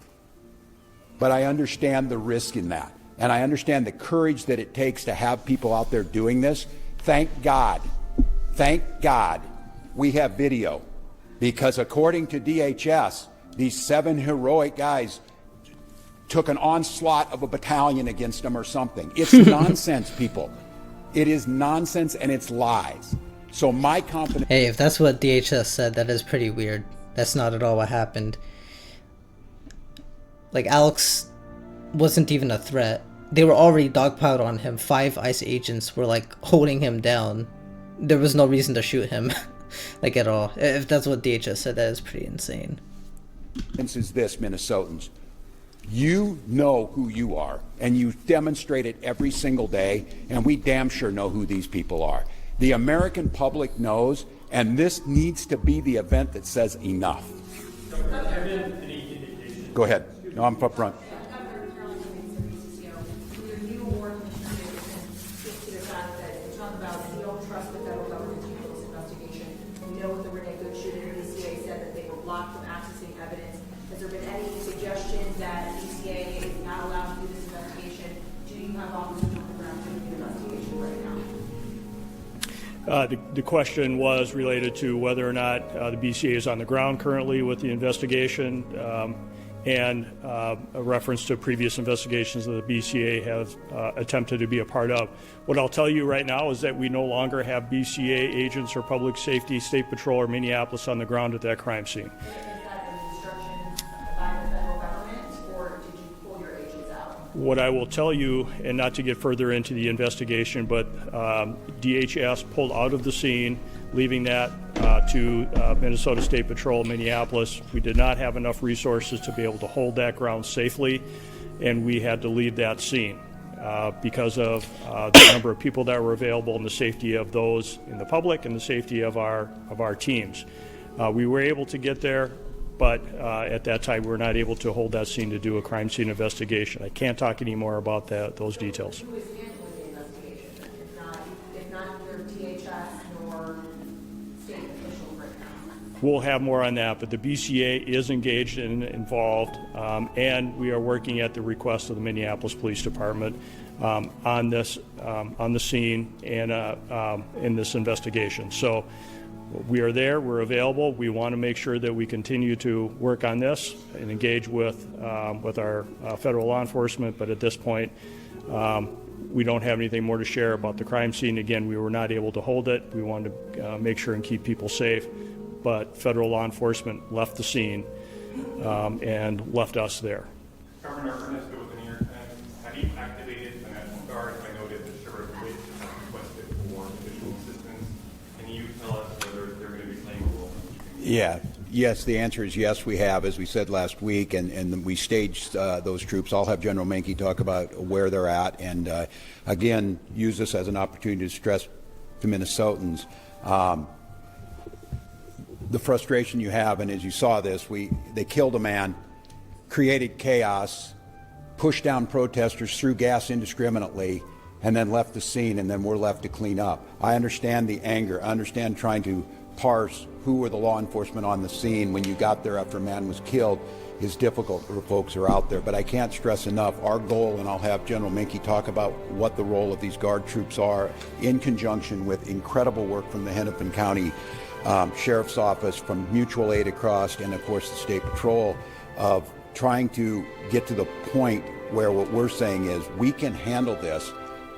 Speaker 4: But I understand the risk in that, and I understand the courage that it takes to have people out there doing this. Thank God we have video, because according to DHS, these 7 heroic guys took an onslaught of a battalion against them or something. It's nonsense, people. It is nonsense, and it's lies. So my confidence...
Speaker 1: Hey, if that's what DHS said, that is pretty weird. That's not at all what happened. Like, Alex wasn't even a threat. They were already dogpiled on him. 5 ICE agents were, like, holding him down. There was no reason to shoot him, like, at all. If that's what DHS said, that is pretty insane.
Speaker 4: Is this, Minnesotans? You know who you are, and you demonstrate it every single day, and we damn sure know who these people are. The American public knows, and this needs to be the event that says enough. Go ahead. No, I'm up front.
Speaker 7: Has there been any suggestion that DCA is not allowed to do this investigation? Do you have officers on the ground doing the investigation right now?
Speaker 5: The question was related to whether or not the BCA is on the ground currently with the investigation, and a reference to previous investigations that the BCA have attempted to be a part of. What I'll tell you right now is that we no longer have BCA agents or public safety, state patrol, or Minneapolis on the ground at that crime scene. What I will tell you, and not to get further into the investigation, but DHS pulled out of the scene, leaving that to Minnesota State Patrol, Minneapolis. We did not have enough resources to be able to hold that ground safely, and we had to leave that scene because of the number of people that were available and the safety of those in the public and the safety of our teams. We were able to get there, but at that time we were not able to hold that scene to do a crime scene investigation. I can't talk any more about those details.
Speaker 7: Who is handling the investigation? If not your DHS nor state officials right now?
Speaker 5: We'll have more on that, but the BCA is engaged and involved, and we are working at the request of the Minneapolis Police Department on this, on the scene and in this investigation. So we are there, we're available. We want to make sure that we continue to work on this and engage with our federal law enforcement, but at this point, we don't have anything more to share about the crime scene. Again, we were not able to hold it. We wanted to make sure and keep people safe, but federal law enforcement left the scene and left us there.
Speaker 8: Governor Ernesto, within your time, have you activated the National Guard? I noted that Sheriff Witt has requested for additional assistance. Can you tell us whether they're going to be playing a role?
Speaker 4: Yeah. Yes, the answer is yes, we have, as we said last week, and we staged those troops. I'll have General Menke talk about where they're at, and again, use this as an opportunity to stress to Minnesotans the frustration you have, and as you saw this, they killed a man, created chaos, pushed down protesters, threw gas indiscriminately, and then left the scene, and then we're left to clean up. I understand the anger. I understand trying to parse who were the law enforcement on the scene when you got there after a man was killed is difficult for folks who are out there. But I can't stress enough, our goal, and I'll have General Minke talk about what the role of these Guard troops are in conjunction with incredible work from the Hennepin County Sheriff's Office, from mutual aid across, and of course the State Patrol, of trying to get to the point where what we're saying is we can handle this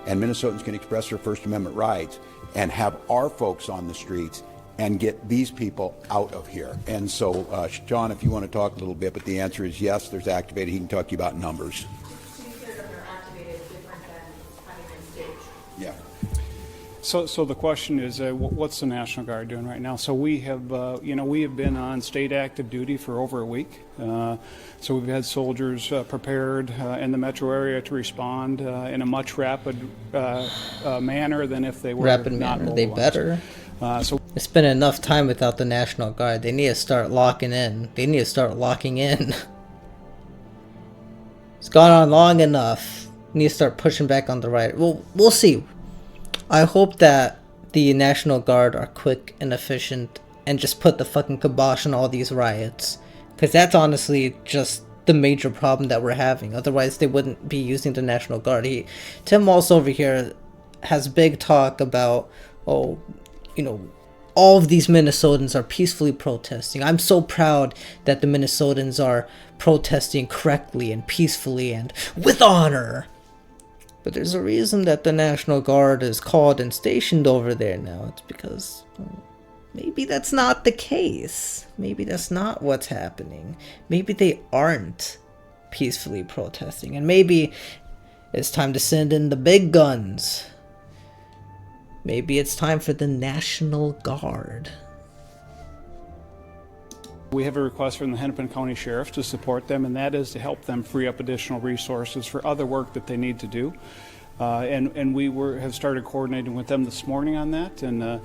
Speaker 4: and Minnesotans can express their First Amendment rights and have our folks on the streets and get these people out of here. And so, John, if you want to talk a little bit, but the answer is yes, there's activated. He can talk to you about numbers.
Speaker 7: To be clear, they're activated different than having been staged.
Speaker 4: Yeah.
Speaker 9: So the question is, what's the National Guard doing right now? So we have, we have been on state active duty for over a week. So we've had soldiers prepared in the metro area to respond in a much rapid manner than if they were
Speaker 1: Rapid
Speaker 9: not
Speaker 1: manner. They
Speaker 9: mobilized.
Speaker 1: better.
Speaker 9: So
Speaker 1: It's been enough time without the National Guard. They need to start locking in. They need to start locking in. It's gone on long enough. We need to start pushing back on the right. Well, we'll see. I hope that the National Guard are quick and efficient and just put the fucking kibosh on all these riots. Because that's honestly just the major problem that we're having. Otherwise, they wouldn't be using the National Guard. Tim Walz over here has big talk about, all of these Minnesotans are peacefully protesting. I'm so proud that the Minnesotans are protesting correctly and peacefully and with honor. But there's a reason that the National Guard is called and stationed over there now. It's because maybe that's not the case. Maybe that's not what's happening. Maybe they aren't peacefully protesting. And maybe it's time to send in the big guns. Maybe it's time for the National Guard.
Speaker 9: we have a request from the Hennepin County Sheriff to support them, and that is to help them free up additional resources for other work that they need to do. And we have started coordinating with them this morning on that, and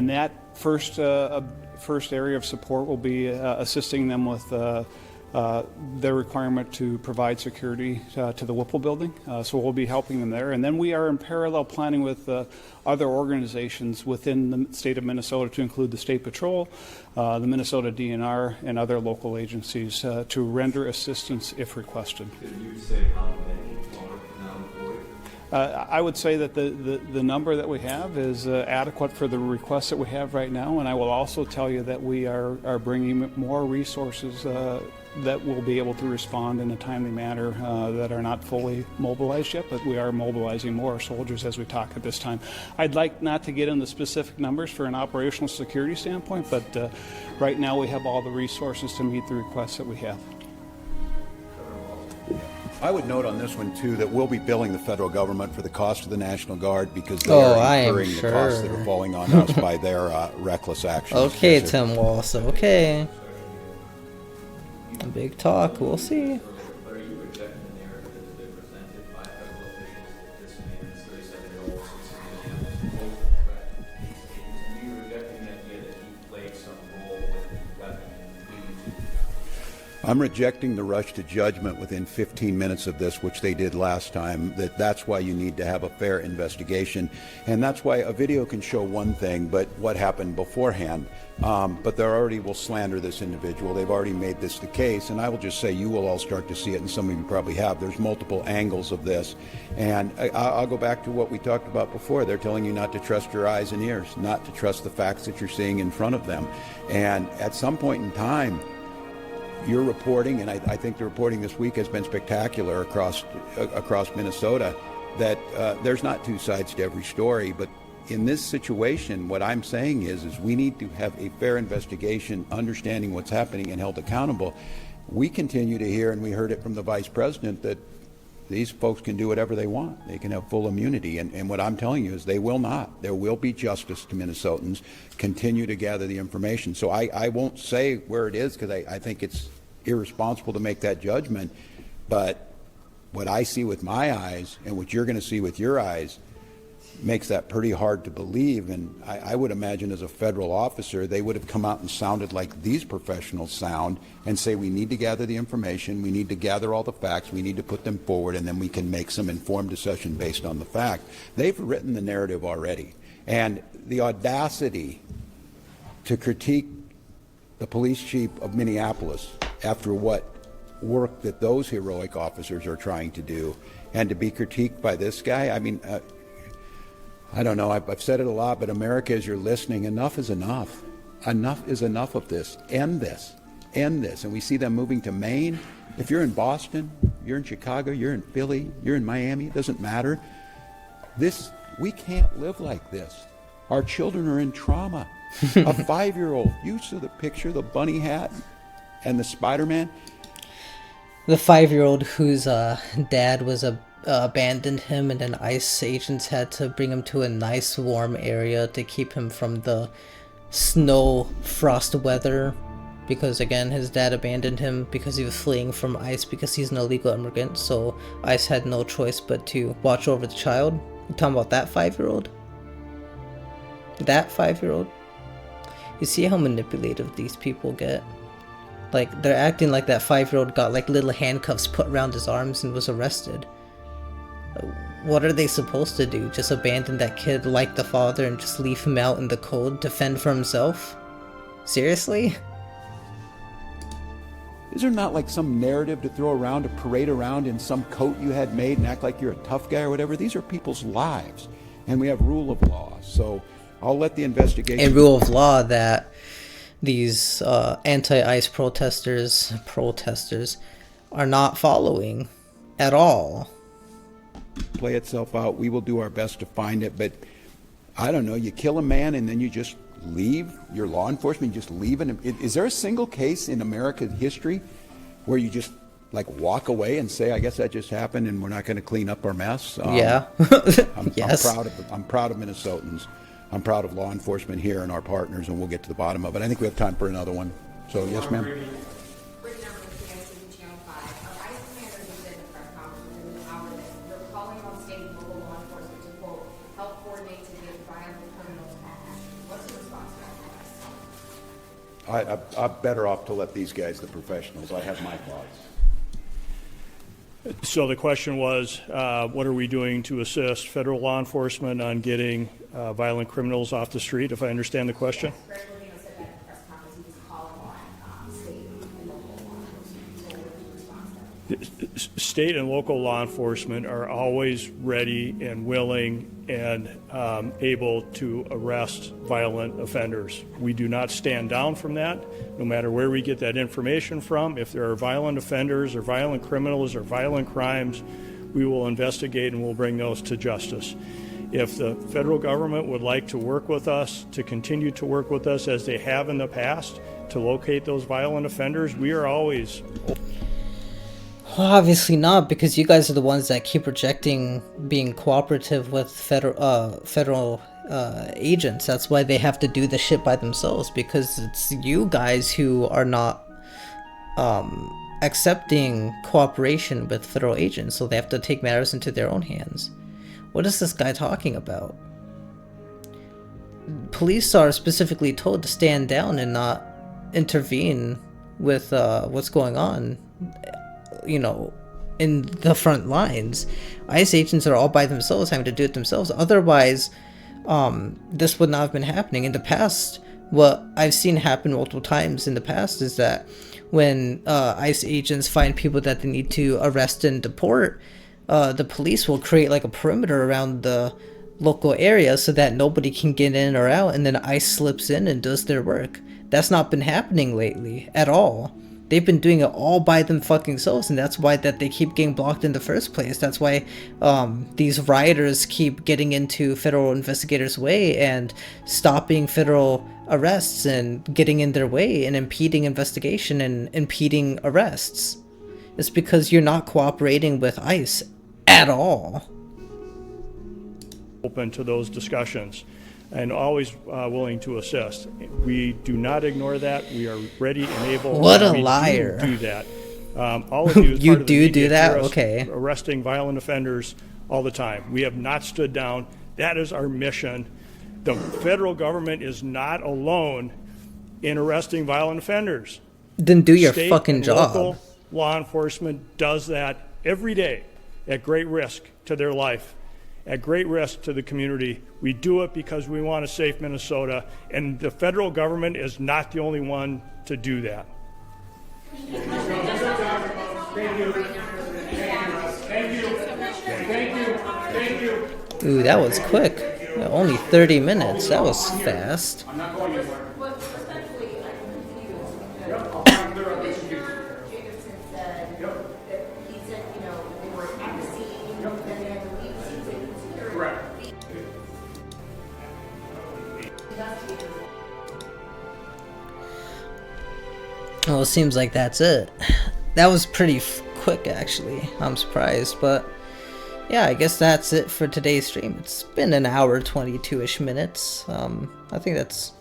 Speaker 9: that first area of support will be assisting them with their requirement to provide security to the Whipple building. So we'll be helping them there. And then we are in parallel planning with other organizations within the state of Minnesota, to include the State Patrol, the Minnesota DNR, and other local agencies to render assistance if requested.
Speaker 10: Could you say how many are now employed?
Speaker 9: I would say that the number that we have is adequate for the requests that we have right now, and I will also tell you that we are bringing more resources that will be able to respond in a timely manner that are not fully mobilized yet, but we are mobilizing more soldiers as we talk at this time. I'd like not to get into specific numbers for an operational security standpoint, but right now we have all the resources to meet the requests that we have.
Speaker 4: I would note on this one, too, that we'll be billing the federal government for the cost of the National Guard because they are incurring the costs that are falling on us by their reckless actions.
Speaker 1: Okay,
Speaker 4: Yes,
Speaker 1: Tim Walz, okay. Big talk, we'll see.
Speaker 10: But are you rejecting the narrative that they presented by federal officials that this man is 37-year-old citizen of Minneapolis? Are you rejecting the idea that he played some role with the weapon in leading to?
Speaker 4: I'm rejecting the rush to judgment within 15 minutes of this, which they did last time. That's why you need to have a fair investigation. And that's why a video can show one thing, but what happened beforehand. But they already will slander this individual. They've already made this the case. And I will just say you will all start to see it, and some of you probably have. There's multiple angles of this. And I'll go back to what we talked about before. They're telling you not to trust your eyes and ears, not to trust the facts that you're seeing in front of them. And at some point in time, your reporting, and I think the reporting this week has been spectacular across Minnesota, that there's not two sides to every story. But in this situation, what I'm saying is we need to have a fair investigation, understanding what's happening and held accountable. We continue to hear, and we heard it from the vice president, that these folks can do whatever they want. They can have full immunity. And what I'm telling you is they will not. There will be justice to Minnesotans. Continue to gather the information. So I won't say where it is because I think it's irresponsible to make that judgment. But what I see with my eyes and what you're going to see with your eyes makes that pretty hard to believe. And I would imagine as a federal officer, they would have come out and sounded like these professionals sound and say, we need to gather the information, we need to gather all the facts, we need to put them forward, and then we can make some informed decision based on the fact. They've written the narrative already. And the audacity to critique the police chief of Minneapolis after what work that those heroic officers are trying to do, and to be critiqued by this guy. I mean, I don't know, I've said it a lot, but America, as you're listening, enough is enough. Enough is enough of this. End this. End this. And we see them moving to Maine. If you're in Boston, you're in Chicago, you're in Philly, you're in Miami, it doesn't matter. We can't live like this. Our children are in trauma. A 5-year-old, you saw the picture, the bunny hat and the Spider-Man.
Speaker 1: The 5-year-old whose dad was abandoned him, and then ICE agents had to bring him to a nice warm area to keep him from the snow frost weather, because again his dad abandoned him because he was fleeing from ICE because he's an illegal immigrant, so ICE had no choice but to watch over the child. You talking about that 5-year-old? That 5-year-old? You see how manipulative these people get? Like, they're acting like that 5-year-old got like little handcuffs put around his arms and was arrested. What are they supposed to do? Just abandon that kid like the father and just leave him out in the cold to fend for himself? Seriously?
Speaker 4: Is there not like some narrative to throw around, to parade around in some coat you had made and act like you're a tough guy or whatever? These are people's lives, and we have rule of law. So I'll let the investigation...
Speaker 1: A rule of law that these anti-ICE protesters are not following at all.
Speaker 4: Play itself out. We will do our best to find it, but I don't know, you kill a man and then you just leave your law enforcement, you just leave it. Is there a single case in American history where you just like walk away and say, I guess that just happened and we're not going to clean up our mess?
Speaker 1: Yeah. Yes.
Speaker 4: I'm proud of Minnesotans. I'm proud of law enforcement here and our partners, and we'll get to the bottom of it. I think we have time for another one. So, yes, ma'am. I'm better off to let these guys, the professionals. I have my thoughts.
Speaker 5: So the question was, what are we doing to assist federal law enforcement on getting violent criminals off the street, if I understand the question? State and local law enforcement are always ready and willing and able to arrest violent offenders. We do not stand down from that, no matter where we get that information from. If there are violent offenders or violent criminals or violent crimes, we will investigate and we'll bring those to justice. If the federal government would like to work with us, to continue to work with us as they have in the past, to locate those violent offenders, we are always...
Speaker 1: Well, obviously not, because you guys are the ones that keep rejecting being cooperative with federal agents. That's why they have to do the shit by themselves, because it's you guys who are not accepting cooperation with federal agents, so they have to take matters into their own hands. What is this guy talking about? Police are specifically told to stand down and not intervene with what's going on, you know, in the front lines. ICE agents are all by themselves, having to do it themselves. Otherwise, this would not have been happening. In the past, what I've seen happen multiple times in the past is that when ICE agents find people that they need to arrest and deport, the police will create like a perimeter around the local area so that nobody can get in or out, and then ICE slips in and does their work. That's not been happening lately at all. They've been doing it all by them fucking selves, and that's why that they keep getting blocked in the first place. That's why these rioters keep getting into federal investigators' way and stopping federal arrests and getting in their way and impeding investigation and impeding arrests. It's because you're not cooperating with ICE at all.
Speaker 5: Open to those discussions and always willing to assist. We do not ignore that. We are ready and able.
Speaker 1: What a liar.
Speaker 5: Do that. All of you, as
Speaker 1: you
Speaker 5: part of the
Speaker 1: do
Speaker 5: media,
Speaker 1: that?
Speaker 5: hear us
Speaker 1: okay.
Speaker 5: Arresting violent offenders all the time. We have not stood down. That is our mission. The federal government is not alone in arresting violent offenders.
Speaker 1: Then do your
Speaker 5: State
Speaker 1: fucking
Speaker 5: and
Speaker 1: job.
Speaker 5: Local law enforcement does that every day at great risk to their life. at great risk to the community. We do it because we want a safe Minnesota, and the federal government is not the only one to do that.
Speaker 6: Thank you. Thank you. Thank you. Thank you.
Speaker 1: Ooh, that was quick. Yeah, only 30 minutes. That was fast.
Speaker 6: I'm not going anywhere.
Speaker 7: But respectfully, I'm confused.
Speaker 6: Yep, I'll try and clear up this issue.
Speaker 7: Jacobson said
Speaker 6: Yep.
Speaker 7: that he said, you know, they were at the scene, then they had to leave the scene, taking security.
Speaker 6: Correct.
Speaker 7: Investigators.
Speaker 1: Well, it seems like that's it. That was pretty quick, actually. I'm surprised, but yeah, I guess that's it for today's stream. It's been an hour, 22-ish minutes. I think that's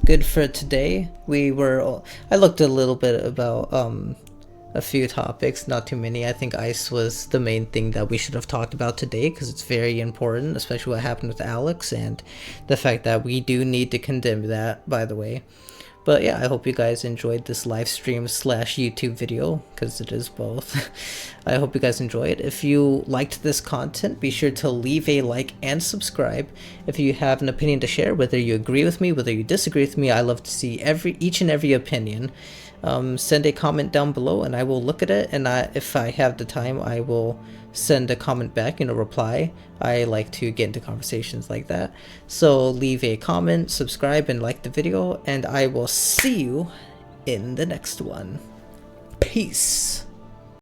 Speaker 1: good for today. I looked a little bit about a few topics, not too many. I think ICE was the main thing that we should have talked about today because it's very important, especially what happened with Alex and the fact that we do need to condemn that, by the way. But yeah, I hope you guys enjoyed this live stream / YouTube video, because it is both. I hope you guys enjoyed. If you liked this content, be sure to leave a like and subscribe. If you have an opinion to share, whether you agree with me, whether you disagree with me, I love to see each and every opinion. Send a comment down below and I will look at it, and if I have the time, I will send a comment back in a reply. I like to get into conversations like that. So leave a comment, subscribe, and like the video, and I will see you in the next one. Peace.